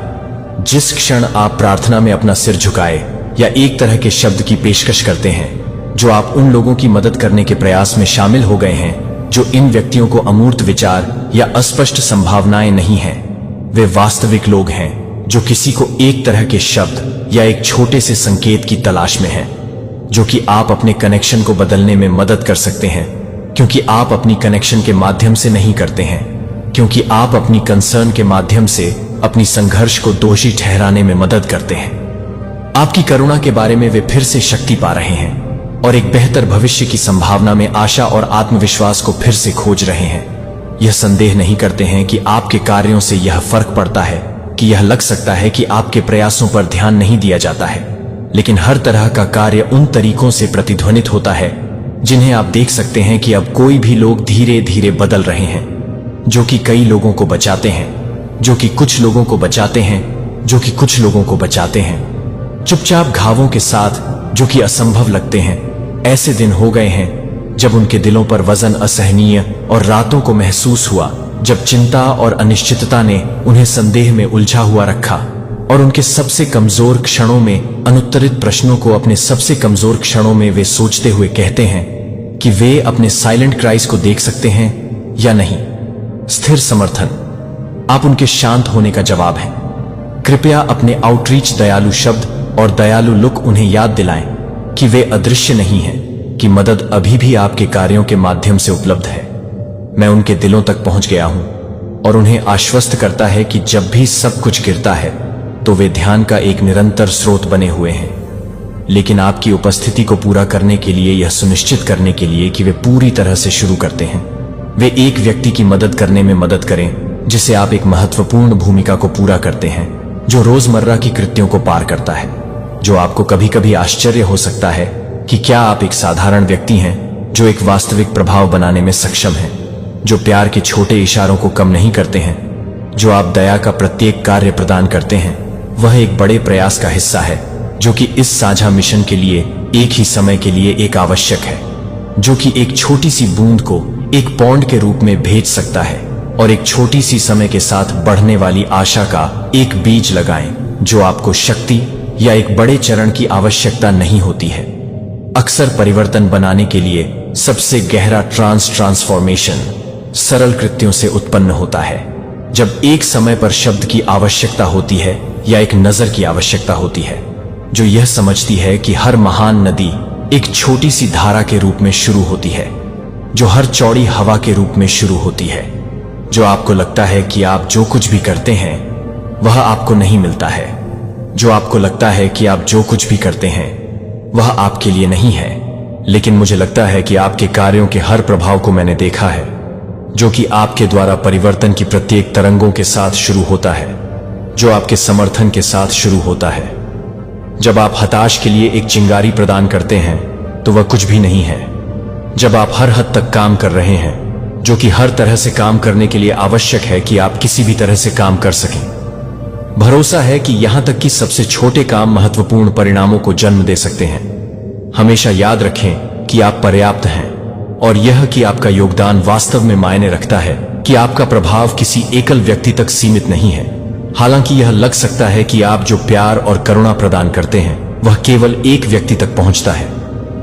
जिस क्षण आप प्रार्थना में अपना सिर झुकाए या एक तरह के शब्द की पेशकश करते हैं, जो आप उन लोगों की मदद करने के प्रयास में शामिल हो गए हैं जो इन व्यक्तियों को अमूर्त विचार या अस्पष्ट संभावनाएं नहीं हैं। वे वास्तविक लोग हैं जो किसी को एक तरह के शब्द या एक छोटे से संकेत की तलाश में हैं, जो कि आप अपने कनेक्शन को बदलने में मदद कर सकते हैं, क्योंकि आप अपनी कनेक्शन के माध्यम से नहीं करते हैं, क्योंकि आप अपनी कंसर्न के माध्यम से अपनी संघर्ष को दोषी ठहराने में मदद करते हैं। आपकी करुणा के बारे में वे फिर से शक्ति पा रहे हैं और एक बेहतर भविष्य की संभावना में आशा और आत्मविश्वास को फिर से खोज रहे हैं। यह संदेह नहीं करते हैं कि आपके कार्यों से यह फर्क पड़ता है कि यह लग सकता है कि आपके प्रयासों पर ध्यान नहीं दिया जाता है, लेकिन हर तरह का कार्य उन तरीकों से प्रतिध्वनित होता है जिन्हें आप देख सकते हैं कि अब कोई भी लोग धीरे धीरे बदल रहे हैं, जो कि कई लोगों को बचाते हैं, जो कि कुछ लोगों को बचाते हैं, जो कि कुछ लोगों को बचाते हैं। चुपचाप घावों के साथ जो कि असंभव लगते हैं। ऐसे दिन हो गए हैं जब उनके दिलों पर वजन असहनीय और रातों को महसूस हुआ जब चिंता और अनिश्चितता ने उन्हें संदेह में उलझा हुआ रखा और उनके सबसे कमजोर क्षणों में अनुत्तरित प्रश्नों को अपने सबसे कमजोर क्षणों में वे सोचते हुए कहते हैं कि वे अपने साइलेंट क्राइस को देख सकते हैं या नहीं। स्थिर समर्थन। आप उनके शांत होने का जवाब हैं। कृपया अपने आउटरीच दयालु शब्द और दयालु लुक उन्हें याद दिलाएं कि वे अदृश्य नहीं हैं, कि मदद अभी भी आपके कार्यों के माध्यम से उपलब्ध है। मैं उनके दिलों तक पहुंच गया हूं और उन्हें आश्वस्त करता है कि जब भी सब कुछ गिरता है तो वे ध्यान का एक निरंतर स्रोत बने हुए हैं। लेकिन आपकी उपस्थिति को पूरा करने के लिए, यह सुनिश्चित करने के लिए कि वे पूरी तरह से शुरू करते हैं, वे एक व्यक्ति की मदद करने में मदद करें जिसे आप एक महत्वपूर्ण भूमिका को पूरा करते हैं, जो रोजमर्रा की कृत्यों को पार करता है, जो आपको कभी कभी आश्चर्य हो सकता है कि क्या आप एक साधारण व्यक्ति हैं जो एक वास्तविक प्रभाव बनाने में सक्षम हैं, जो प्यार के छोटे इशारों को कम नहीं करते हैं, जो आप दया का प्रत्येक कार्य प्रदान करते हैं। वह एक बड़े प्रयास का हिस्सा है जो कि इस साझा मिशन के लिए एक ही समय के लिए एक आवश्यक है, जो कि एक छोटी सी बूंद को एक पौंड के रूप में भेज सकता है और एक छोटी सी समय के साथ बढ़ने वाली आशा का एक बीज लगाएं, जो आपको शक्ति या एक बड़े चरण की आवश्यकता नहीं होती है। अक्सर परिवर्तन बनाने के लिए सबसे गहरा ट्रांसफॉर्मेशन सरल कृत्यों से उत्पन्न होता है। जब एक समय पर शब्द की आवश्यकता होती है या एक नजर की आवश्यकता होती है, जो यह समझती है कि हर महान नदी एक छोटी सी धारा के रूप में शुरू होती है, जो हर चौड़ी हवा के रूप में शुरू होती है, जो आपको लगता है कि आप जो कुछ भी करते हैं वह आपको नहीं मिलता है, जो आपको लगता है कि आप जो कुछ भी करते हैं वह आपके लिए नहीं है। लेकिन मुझे लगता है कि आपके कार्यों के हर प्रभाव को मैंने देखा है, जो कि आपके द्वारा परिवर्तन की प्रत्येक तरंगों के साथ शुरू होता है, जो आपके समर्थन के साथ शुरू होता है। जब आप हताश के लिए एक चिंगारी प्रदान करते हैं तो वह कुछ भी नहीं है। जब आप हर हद तक काम कर रहे हैं, जो कि हर तरह से काम करने के लिए आवश्यक है कि आप किसी भी तरह से काम कर सकें। भरोसा है कि यहां तक कि सबसे छोटे काम महत्वपूर्ण परिणामों को जन्म दे सकते हैं। हमेशा याद रखें कि आप पर्याप्त हैं और यह कि आपका योगदान वास्तव में मायने रखता है, कि आपका प्रभाव किसी एकल व्यक्ति तक सीमित नहीं है। हालांकि यह लग सकता है कि आप जो प्यार और करुणा प्रदान करते हैं वह केवल एक व्यक्ति तक पहुंचता है।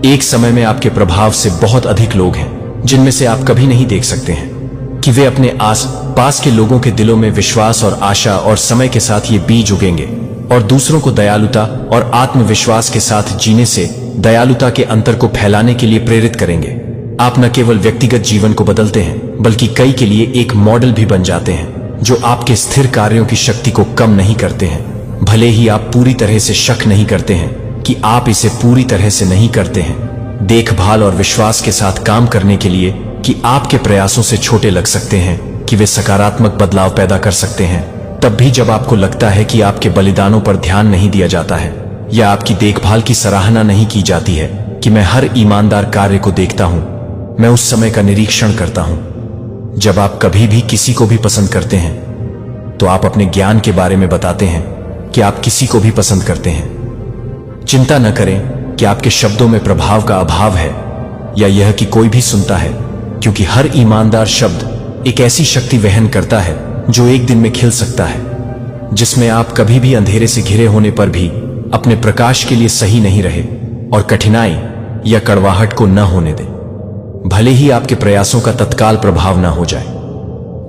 एक समय में आपके प्रभाव से बहुत अधिक लोग हैं जिनमें से आप कभी नहीं देख सकते हैं कि वे अपने आस पास के लोगों के दिलों में विश्वास और आशा और समय के साथ ये बीज उगेंगे और दूसरों को दयालुता और आत्मविश्वास के साथ जीने से दयालुता के अंतर को फैलाने के लिए प्रेरित करेंगे। आप न केवल व्यक्तिगत जीवन को बदलते हैं बल्कि कई के लिए एक मॉडल भी बन जाते हैं, जो आपके स्थिर कार्यों की शक्ति को कम नहीं करते हैं, भले ही आप पूरी तरह से शक नहीं करते हैं कि आप इसे पूरी तरह से नहीं करते हैं। देखभाल और विश्वास के साथ काम करने के लिए कि आपके प्रयासों से छोटे लग सकते हैं, कि वे सकारात्मक बदलाव पैदा कर सकते हैं, तब भी जब आपको लगता है कि आपके बलिदानों पर ध्यान नहीं दिया जाता है या आपकी देखभाल की सराहना नहीं की जाती है, कि मैं हर ईमानदार कार्य को देखता हूं, मैं उस समय का निरीक्षण करता हूं। जब आप कभी भी किसी को भी पसंद करते हैं तो आप अपने ज्ञान के बारे में बताते हैं कि आप किसी को भी पसंद करते हैं। चिंता न करें कि आपके शब्दों में प्रभाव का अभाव है या यह कि कोई भी सुनता है, क्योंकि हर ईमानदार शब्द एक ऐसी शक्ति वहन करता है जो एक दिन में खिल सकता है, जिसमें आप कभी भी अंधेरे से घिरे होने पर भी अपने प्रकाश के लिए सही नहीं रहे और कठिनाई या कड़वाहट को न होने दें। भले ही आपके प्रयासों का तत्काल प्रभाव न हो जाए,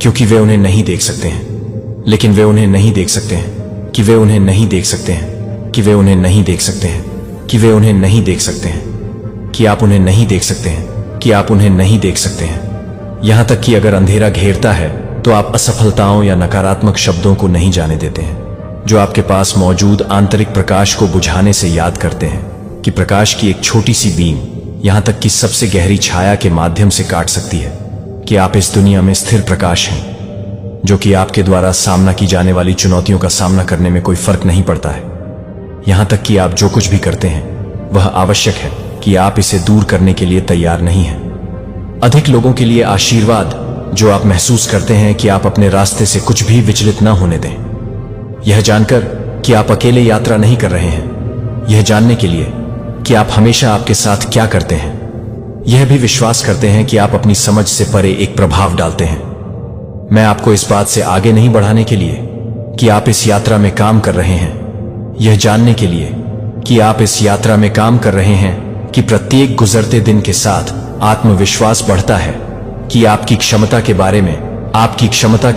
क्योंकि वे उन्हें नहीं देख सकते हैं, लेकिन वे उन्हें नहीं देख सकते हैं कि वे उन्हें नहीं देख सकते हैं कि वे उन्हें नहीं देख सकते हैं कि वे उन्हें नहीं देख सकते हैं कि आप उन्हें नहीं देख सकते हैं कि आप उन्हें नहीं देख सकते हैं। यहां तक कि अगर अंधेरा घेरता है तो आप असफलताओं या नकारात्मक शब्दों को नहीं जाने देते हैं, जो आपके पास मौजूद आंतरिक प्रकाश को बुझाने से याद करते हैं कि प्रकाश की एक छोटी सी बीम यहां तक कि सबसे गहरी छाया के माध्यम से काट सकती है, कि आप इस दुनिया में स्थिर प्रकाश हैं, जो कि आपके द्वारा सामना की जाने वाली चुनौतियों का सामना करने में कोई फर्क नहीं पड़ता है। यहां तक कि आप जो कुछ भी करते हैं वह आवश्यक है कि आप इसे दूर करने के लिए तैयार नहीं हैं। अधिक लोगों के लिए आशीर्वाद जो आप महसूस करते हैं कि आप अपने रास्ते से कुछ भी विचलित न होने दें, यह जानकर कि आप अकेले यात्रा नहीं कर रहे हैं, यह जानने के लिए कि आप हमेशा आपके साथ क्या करते हैं, यह भी विश्वास करते हैं कि आप अपनी समझ से परे एक प्रभाव डालते हैं। मैं आपको इस बात से आगे नहीं बढ़ाने के लिए कि आप इस यात्रा में काम कर रहे हैं, यह जानने के लिए कि आप इस यात्रा में काम कर रहे हैं कि प्रत्येक गुजरते दिन के साथ आत्मविश्वास बढ़ता है कि आपकी क्षमता के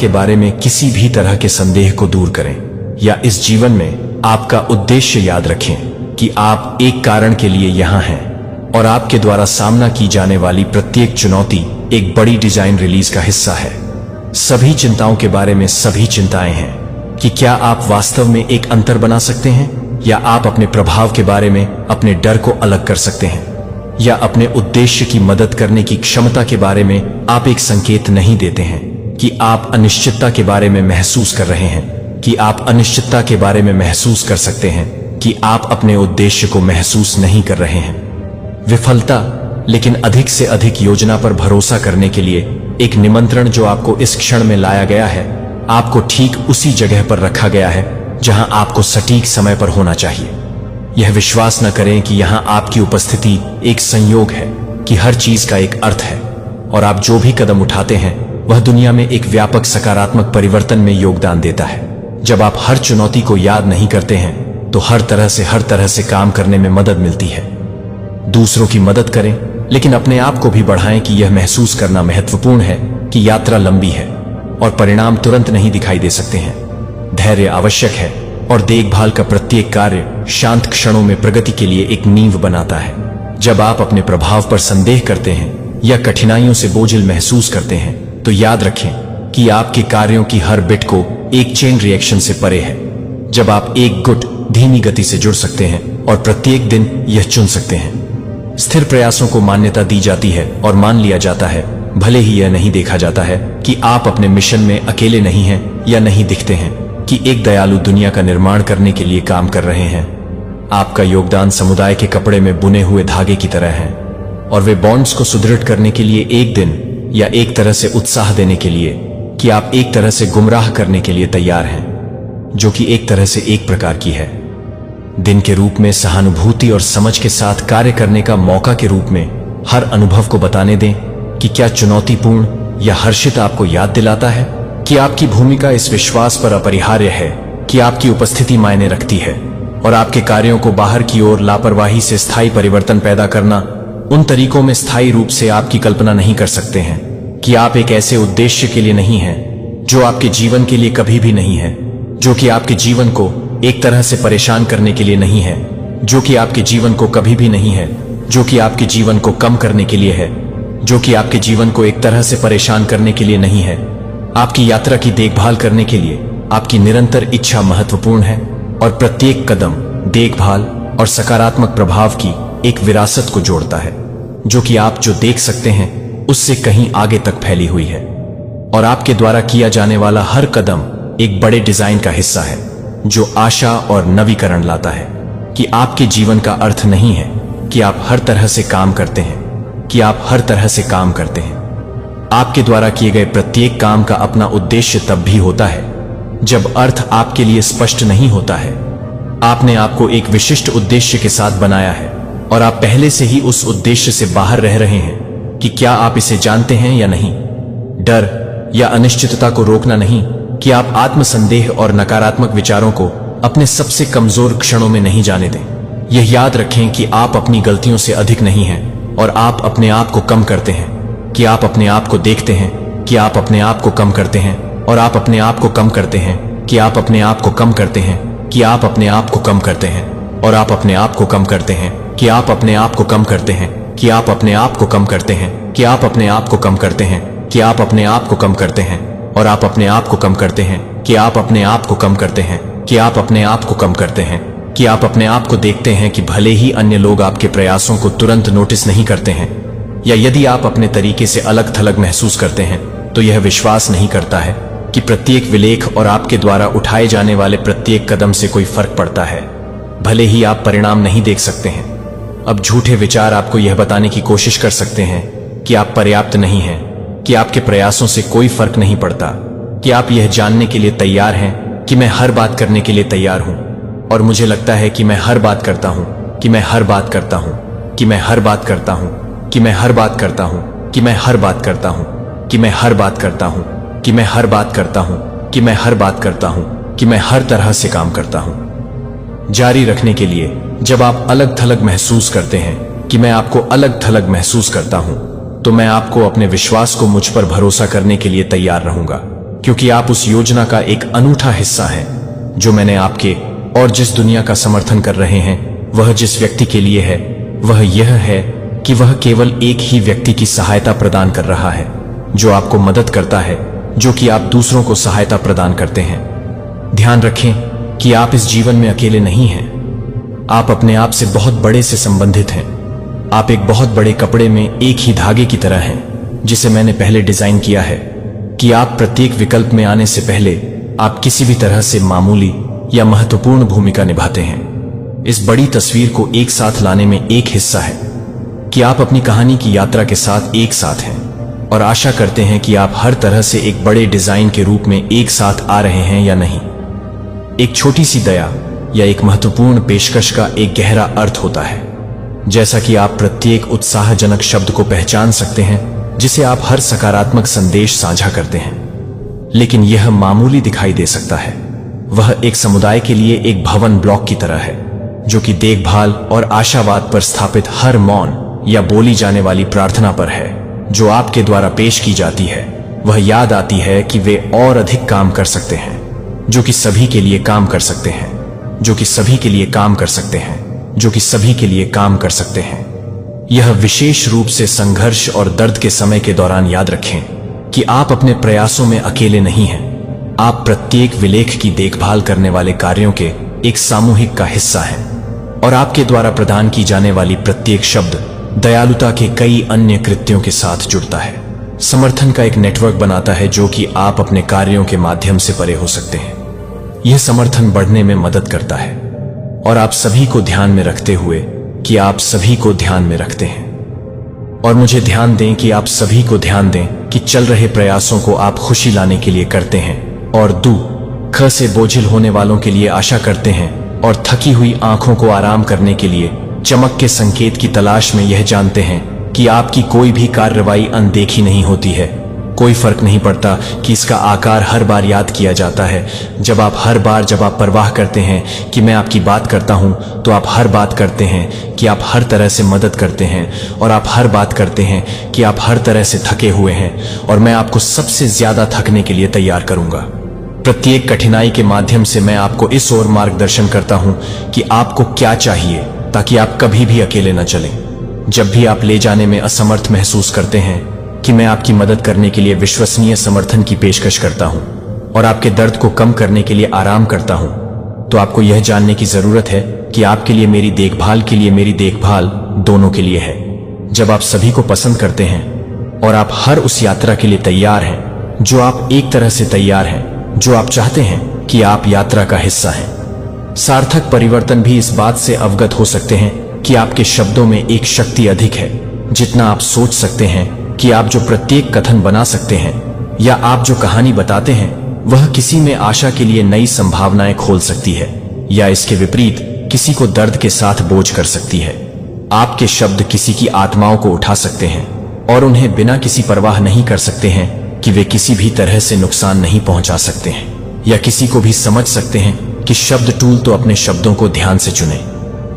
बारे में किसी भी तरह के संदेह को दूर करें या इस जीवन में आपका उद्देश्य याद रखें कि आप एक कारण के लिए यहां हैं और आपके द्वारा सामना की जाने वाली प्रत्येक चुनौती एक बड़ी डिजाइन रिलीज का हिस्सा है। सभी चिंताओं के बारे में सभी चिंताएं हैं कि क्या आप वास्तव में एक अंतर बना सकते हैं, या आप अपने प्रभाव के बारे में अपने डर को अलग कर सकते हैं, या अपने उद्देश्य की मदद करने की क्षमता के बारे में आप एक संकेत नहीं देते हैं कि आप अनिश्चितता के बारे में महसूस कर रहे हैं, कि आप अनिश्चितता के बारे में महसूस कर सकते हैं कि आप अपने उद्देश्य को महसूस नहीं कर रहे हैं। विफलता, लेकिन अधिक से अधिक योजना पर भरोसा करने के लिए एक निमंत्रण जो आपको इस क्षण में लाया गया है, आपको ठीक उसी जगह पर रखा गया है जहां आपको सटीक समय पर होना चाहिए। यह विश्वास न करें कि यहां आपकी उपस्थिति एक संयोग है, कि हर चीज का एक अर्थ है और आप जो भी कदम उठाते हैं वह दुनिया में एक व्यापक सकारात्मक परिवर्तन में योगदान देता है। जब आप हर चुनौती को याद नहीं करते हैं तो हर तरह से काम करने में मदद मिलती है। दूसरों की मदद करें, लेकिन अपने आप को भी बढ़ाएं कि यह महसूस करना महत्वपूर्ण है कि यात्रा लंबी है और परिणाम तुरंत नहीं दिखाई दे सकते हैं। धैर्य आवश्यक है और देखभाल का प्रत्येक कार्य शांत क्षणों में प्रगति के लिए एक नींव बनाता है। जब आप अपने प्रभाव पर संदेह करते हैं या कठिनाइयों से बोझिल महसूस करते हैं तो याद रखें कि आपके कार्यों की हर बिट को एक चेन रिएक्शन से परे है। जब आप एक गुट धीमी गति से जुड़ सकते हैं और प्रत्येक दिन यह चुन सकते हैं, स्थिर प्रयासों को मान्यता दी जाती है और मान लिया जाता है, भले ही यह नहीं देखा जाता है कि आप अपने मिशन में अकेले नहीं हैं या नहीं दिखते हैं, कि एक दयालु दुनिया का निर्माण करने के लिए काम कर रहे हैं। आपका योगदान समुदाय के कपड़े में बुने हुए धागे की तरह है और वे बॉन्ड्स को सुदृढ़ करने के लिए एक दिन या एक तरह से उत्साह देने के लिए कि आप एक तरह से गुमराह करने के लिए तैयार हैं, जो कि एक तरह से एक प्रकार की है। दिन के रूप में सहानुभूति और समझ के साथ कार्य करने का मौका के रूप में हर अनुभव को बताने दें कि क्या चुनौतीपूर्ण या हर्षित आपको याद दिलाता है कि आपकी भूमिका इस विश्वास पर अपरिहार्य है कि आपकी उपस्थिति मायने रखती है और आपके कार्यों को बाहर की ओर लापरवाही से स्थायी परिवर्तन पैदा करना उन तरीकों में स्थायी रूप से आपकी कल्पना नहीं कर सकते हैं, कि आप एक ऐसे उद्देश्य के लिए नहीं हैं जो आपके जीवन के लिए कभी भी नहीं है, जो कि आपके जीवन को एक तरह से परेशान करने के लिए नहीं है, जो कि आपके जीवन को कभी भी नहीं है, जो कि आपके जीवन को कम करने के लिए है, जो कि आपके जीवन को एक तरह से परेशान करने के लिए नहीं है। आपकी यात्रा की देखभाल करने के लिए आपकी निरंतर इच्छा महत्वपूर्ण है और प्रत्येक कदम देखभाल और सकारात्मक प्रभाव की एक विरासत को जोड़ता है, जो कि आप जो देख सकते हैं उससे कहीं आगे तक फैली हुई है। और आपके द्वारा किया जाने वाला हर कदम एक बड़े डिजाइन का हिस्सा है जो आशा और नवीकरण लाता है, कि आपके जीवन का अर्थ नहीं है कि आप हर तरह से काम करते हैं, कि आप हर तरह से काम करते हैं। आपके द्वारा किए गए प्रत्येक काम का अपना उद्देश्य तब भी होता है जब अर्थ आपके लिए स्पष्ट नहीं होता है। आपने आपको एक विशिष्ट उद्देश्य के साथ बनाया है और आप पहले से ही उस उद्देश्य से बाहर रह रहे हैं कि क्या आप इसे जानते हैं या नहीं। डर या अनिश्चितता को रोकना नहीं कि आप आत्मसंदेह और नकारात्मक विचारों को अपने सबसे कमजोर क्षणों में नहीं जाने दें। यह याद रखें कि आप अपनी गलतियों से अधिक नहीं हैं और आप अपने आप को कम करते हैं, कि आप अपने आप को देखते हैं, कि आप अपने आप को कम करते हैं और आप अपने आप को कम करते हैं, कि आप अपने आप को कम करते हैं, कि आप अपने आप को कम करते हैं और आप अपने आप को कम करते हैं, कि आप अपने आप को कम करते हैं, कि आप अपने आप को कम करते हैं, कि आप अपने आप को कम करते हैं, कि आप अपने आप को कम करते हैं और आप अपने आप को कम करते हैं, कि आप अपने आप को कम करते हैं, कि आप अपने आप को कम करते हैं, कि आप अपने आप को देखते हैं कि भले ही अन्य लोग आपके प्रयासों को तुरंत नोटिस नहीं करते हैं या यदि आप अपने तरीके से अलग थलग महसूस करते हैं तो यह विश्वास नहीं करता है कि प्रत्येक विलेख और आपके द्वारा उठाए जाने वाले प्रत्येक कदम से कोई फर्क पड़ता है, भले ही आप परिणाम नहीं देख सकते हैं। अब झूठे विचार आपको यह बताने की कोशिश कर सकते हैं कि आप पर्याप्त नहीं हैं, कि आपके प्रयासों से कोई फर्क नहीं पड़ता, कि आप यह जानने के लिए तैयार हैं कि मैं हर बात करने के लिए तैयार हूं और मुझे लगता है कि मैं हर बात करता हूं, कि मैं हर बात करता हूं, कि मैं हर बात करता हूं, कि मैं हर बात करता हूं, कि मैं हर बात करता हूं, कि मैं हर बात करता हूं, कि मैं हर बात करता हूं, कि मैं हर बात करता हूं, कि मैं हर तरह से काम करता हूं। जारी रखने के लिए जब आप अलग थलग महसूस करते हैं कि मैं आपको अलग थलग महसूस करता हूं, तो मैं आपको अपने विश्वास को मुझ पर भरोसा करने के लिए तैयार रहूंगा, क्योंकि आप उस योजना का एक अनूठा हिस्सा हैं जो मैंने आपके और जिस दुनिया का समर्थन कर रहे हैं वह जिस व्यक्ति के लिए है वह यह है कि वह केवल एक ही व्यक्ति की सहायता प्रदान कर रहा है जो आपको मदद करता है, जो कि आप दूसरों को सहायता प्रदान करते हैं। ध्यान रखें कि आप इस जीवन में अकेले नहीं हैं। आप अपने आप से बहुत बड़े से संबंधित हैं। आप एक बहुत बड़े कपड़े में एक ही धागे की तरह हैं जिसे मैंने पहले डिजाइन किया है कि आप प्रत्येक विकल्प में आने से पहले आप किसी भी तरह से मामूली या महत्वपूर्ण भूमिका निभाते हैं। इस बड़ी तस्वीर को एक साथ लाने में एक हिस्सा है कि आप अपनी कहानी की यात्रा के साथ एक साथ हैं और आशा करते हैं कि आप हर तरह से एक बड़े डिजाइन के रूप में एक साथ आ रहे हैं या नहीं। एक छोटी सी दया या एक महत्वपूर्ण पेशकश का एक गहरा अर्थ होता है, जैसा कि आप प्रत्येक उत्साहजनक शब्द को पहचान सकते हैं जिसे आप हर सकारात्मक संदेश साझा करते हैं। लेकिन यह मामूली दिखाई दे सकता है। वह एक समुदाय के लिए एक भवन ब्लॉक की तरह है जो कि देखभाल और आशावाद पर स्थापित हर मौन या बोली जाने वाली प्रार्थना पर है जो आपके द्वारा पेश की जाती है। वह याद आती है कि वे और अधिक काम कर सकते हैं, जो कि सभी के लिए काम कर सकते हैं, जो कि सभी के लिए काम कर सकते हैं, जो कि सभी के लिए काम कर सकते हैं। यह विशेष रूप से संघर्ष और दर्द के समय के दौरान याद रखें कि आप अपने प्रयासों में अकेले नहीं हैं। आप प्रत्येक विलेख की देखभाल करने वाले कार्यों के एक सामूहिक का हिस्सा हैं और आपके द्वारा प्रदान की जाने वाली प्रत्येक शब्द दयालुता के कई अन्य कृत्यों के साथ जुड़ता है, समर्थन का एक नेटवर्क बनाता है जो कि आप अपने कार्यों के माध्यम से परे हो सकते हैं। यह समर्थन बढ़ने में मदद करता है और आप सभी को ध्यान में रखते हुए कि आप सभी को ध्यान में रखते हैं। और मुझे ध्यान दें कि आप सभी को ध्यान दें कि चल रहे प्रयासों को आप खुशी लाने के लिए करते हैं और दुख से बोझिल होने वालों के लिए आशा करते हैं और थकी हुई आंखों को आराम करने के लिए चमक के संकेत की तलाश में यह जानते हैं कि आपकी कोई भी कार्रवाई अनदेखी नहीं होती है। कोई फर्क नहीं पड़ता कि इसका आकार हर बार याद किया जाता है। जब आप परवाह करते हैं कि मैं आपकी बात करता हूं, तो आप हर बात करते हैं कि आप हर तरह से मदद करते हैं और आप हर बात करते हैं कि आप हर तरह से थके हुए हैं और मैं आपको सबसे ज्यादा थकने के लिए तैयार करूंगा। प्रत्येक कठिनाई के माध्यम से मैं आपको इस ओर मार्गदर्शन करता हूं कि आपको क्या चाहिए ताकि आप कभी भी अकेले न चलें। जब भी आप ले जाने में असमर्थ महसूस करते हैं कि मैं आपकी मदद करने के लिए विश्वसनीय समर्थन की पेशकश करता हूं और आपके दर्द को कम करने के लिए आराम करता हूं, तो आपको यह जानने की जरूरत है कि आपके लिए मेरी देखभाल दोनों के लिए है। जब आप सभी को पसंद करते हैं और आप हर उस यात्रा के लिए तैयार हैं जो आप एक तरह से तैयार हैं, जो आप चाहते हैं कि आप यात्रा का हिस्सा हैं। सार्थक परिवर्तन भी इस बात से अवगत हो सकते हैं कि आपके शब्दों में एक शक्ति अधिक है जितना आप सोच सकते हैं, कि आप जो प्रत्येक कथन बना सकते हैं या आप जो कहानी बताते हैं वह किसी में आशा के लिए नई संभावनाएं खोल सकती है। या इसके विपरीत किसी को दर्द के साथ बोझ कर सकती है। आपके शब्द किसी की आत्माओं को उठा सकते हैं और उन्हें बिना किसी परवाह नहीं कर सकते हैं कि वे किसी भी तरह से नुकसान नहीं पहुंचा सकते हैं, या किसी को भी समझ सकते हैं कि शब्द टूल तो अपने शब्दों को ध्यान से चुनें,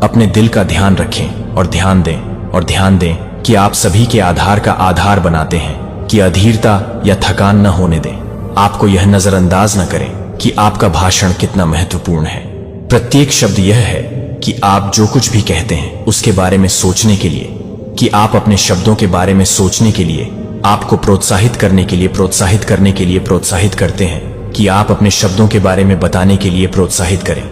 अपने दिल का ध्यान रखें और ध्यान दें कि आप सभी के आधार का आधार बनाते हैं कि अधीरता या थकान न होने दें। आपको यह नजरअंदाज न करें कि आपका भाषण कितना महत्वपूर्ण है। प्रत्येक शब्द यह है कि आप जो कुछ भी कहते हैं उसके बारे में सोचने के लिए, कि आप अपने शब्दों के बारे में सोचने के लिए, आपको प्रोत्साहित करने के लिए प्रोत्साहित करते हैं, कि आप अपने शब्दों के बारे में बताने के लिए प्रोत्साहित करें,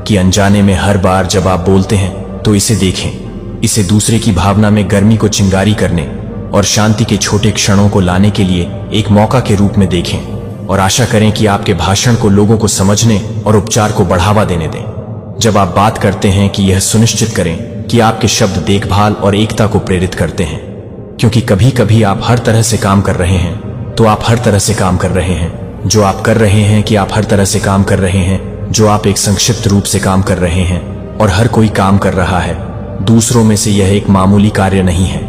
कि अनजाने में हर बार जब आप बोलते हैं तो इसे देखें, इसे दूसरे की भावना में गर्मी को चिंगारी करने और शांति के छोटे क्षणों को लाने के लिए एक मौका के रूप में देखें, और आशा करें कि आपके भाषण को लोगों को समझने और उपचार को बढ़ावा देने दें। जब आप बात करते हैं कि यह सुनिश्चित करें कि आपके शब्द देखभाल और एकता को प्रेरित करते हैं, क्योंकि कभी कभी आप हर तरह से काम कर रहे हैं तो आप हर तरह से काम कर रहे हैं, जो आप कर रहे हैं कि आप हर तरह से काम कर रहे हैं, जो आप एक संक्षिप्त रूप से काम कर रहे हैं और हर कोई काम कर रहा है। दूसरों में से यह एक मामूली कार्य नहीं है।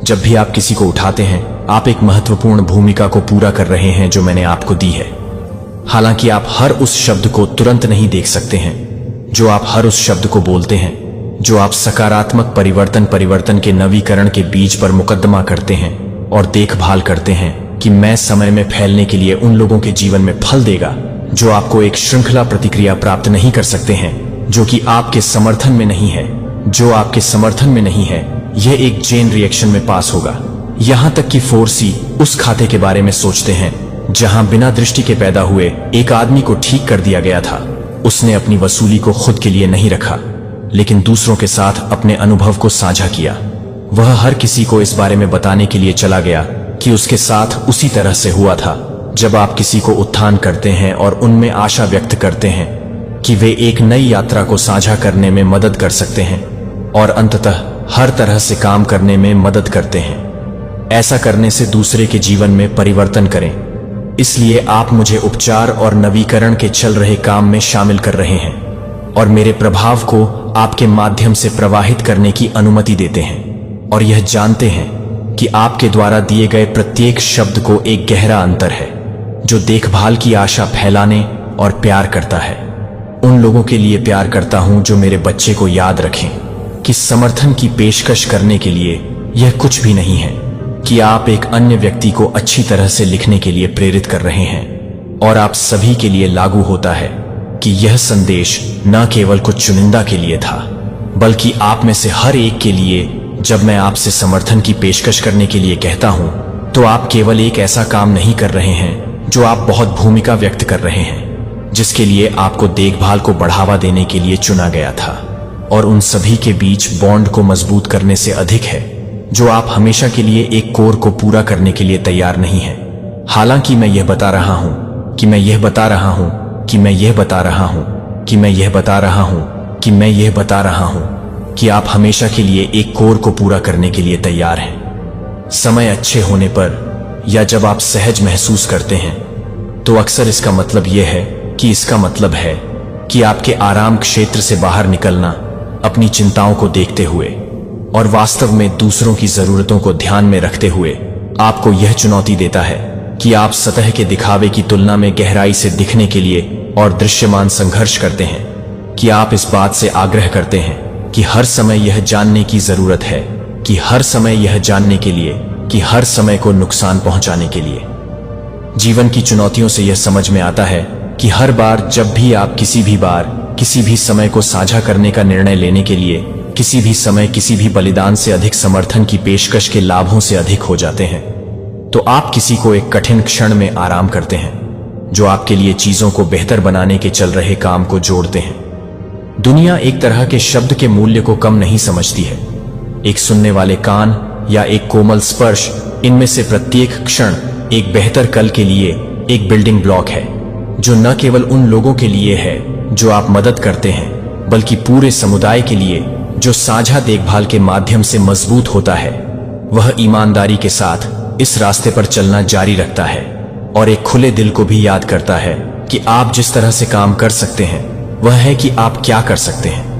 जब भी आप किसी को उठाते हैं आप एक महत्वपूर्ण भूमिका को पूरा कर रहे हैं जो मैंने आपको दी है। हालांकि आप हर उस शब्द को तुरंत नहीं देख सकते हैं जो आप हर उस शब्द को बोलते हैं, जो आप सकारात्मक परिवर्तन के नवीकरण के बीज पर मुकदमा करते हैं और देखभाल करते हैं कि मैं समय में फैलने के लिए उन लोगों के जीवन में फल देगा जो आपको एक श्रृंखला प्रतिक्रिया प्राप्त नहीं कर सकते हैं, जो कि आपके समर्थन में नहीं है, यह एक चेन रिएक्शन में पास होगा। यहां तक कि 4C उस खाते के बारे में सोचते हैं जहां बिना दृष्टि के पैदा हुए एक आदमी को ठीक कर दिया गया था। उसने अपनी वसूली को खुद के लिए नहीं रखा, लेकिन दूसरों के साथ अपने अनुभव को साझा किया। वह हर किसी को इस बारे में बताने के लिए चला गया कि उसके साथ उसी तरह से हुआ था। जब आप किसी को उत्थान करते हैं और उनमें आशा व्यक्त करते हैं कि वे एक नई यात्रा को साझा करने में मदद कर सकते हैं और अंततः हर तरह से काम करने में मदद करते हैं, ऐसा करने से दूसरे के जीवन में परिवर्तन करें। इसलिए आप मुझे उपचार और नवीकरण के चल रहे काम में शामिल कर रहे हैं और मेरे प्रभाव को आपके माध्यम से प्रवाहित करने की अनुमति देते हैं, और यह जानते हैं कि आपके द्वारा दिए गए प्रत्येक शब्द को एक गहरा अंतर है जो देखभाल की आशा फैलाने और प्यार करता है। उन लोगों के लिए प्यार करता हूं जो मेरे बच्चे को याद रखें कि समर्थन की पेशकश करने के लिए यह कुछ भी नहीं है कि आप एक अन्य व्यक्ति को अच्छी तरह से लिखने के लिए प्रेरित कर रहे हैं, और आप सभी के लिए लागू होता है कि यह संदेश न केवल कुछ चुनिंदा के लिए था बल्कि आप में से हर एक के लिए। जब मैं आपसे समर्थन की पेशकश करने के लिए कहता हूं तो आप केवल एक ऐसा काम नहीं कर रहे हैं जो आप बहुत भूमिका व्यक्त कर रहे हैं, जिसके लिए आपको देखभाल को बढ़ावा देने के लिए चुना गया था, और उन सभी के बीच बॉन्ड को मजबूत करने से अधिक है जो आप हमेशा के लिए एक कोर को पूरा करने के लिए तैयार नहीं है। हालांकि मैं यह बता रहा हूं कि मैं यह बता रहा हूं कि मैं यह बता रहा हूं कि मैं यह बता रहा हूं कि मैं यह बता रहा हूं कि आप हमेशा के लिए एक कोर को पूरा करने के लिए तैयार हैं। समय अच्छे होने पर या जब आप सहज महसूस करते हैं तो अक्सर इसका मतलब यह है कि आपके आराम क्षेत्र से बाहर निकलना, अपनी चिंताओं को देखते हुए और वास्तव में दूसरों की जरूरतों को ध्यान में रखते हुए आपको यह चुनौती देता है कि आप सतह के दिखावे की तुलना में गहराई से दिखने के लिए और दृश्यमान संघर्ष करते हैं, कि आप इस बात से आग्रह करते हैं कि हर समय यह जानने की जरूरत है कि हर समय यह जानने के लिए कि हर समय को नुकसान पहुंचाने के लिए। जीवन की चुनौतियों से यह समझ में आता है कि हर बार जब भी आप किसी भी समय को साझा करने का निर्णय लेने के लिए किसी भी समय किसी भी बलिदान से अधिक समर्थन की पेशकश के लाभों से अधिक हो जाते हैं, तो आप किसी को एक कठिन क्षण में आराम करते हैं जो आपके लिए चीजों को बेहतर बनाने के चल रहे काम को जोड़ते हैं। दुनिया एक तरह के शब्द के मूल्य को कम नहीं समझती है। एक सुनने वाले कान या एक कोमल स्पर्श, इनमें से प्रत्येक क्षण एक बेहतर कल के लिए एक बिल्डिंग ब्लॉक है जो न केवल उन लोगों के लिए है जो आप मदद करते हैं बल्कि पूरे समुदाय के लिए जो साझा देखभाल के माध्यम से मजबूत होता है। वह ईमानदारी के साथ इस रास्ते पर चलना जारी रखता है और एक खुले दिल को भी याद करता है कि आप जिस तरह से काम कर सकते हैं वह है कि आप क्या कर सकते हैं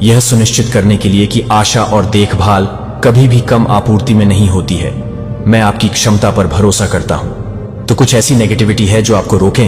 यह सुनिश्चित करने के लिए कि आशा और देखभाल कभी भी कम आपूर्ति में नहीं होती है। मैं आपकी क्षमता पर भरोसा करता हूं। तो कुछ ऐसी नेगेटिविटी है जो आपको रोके?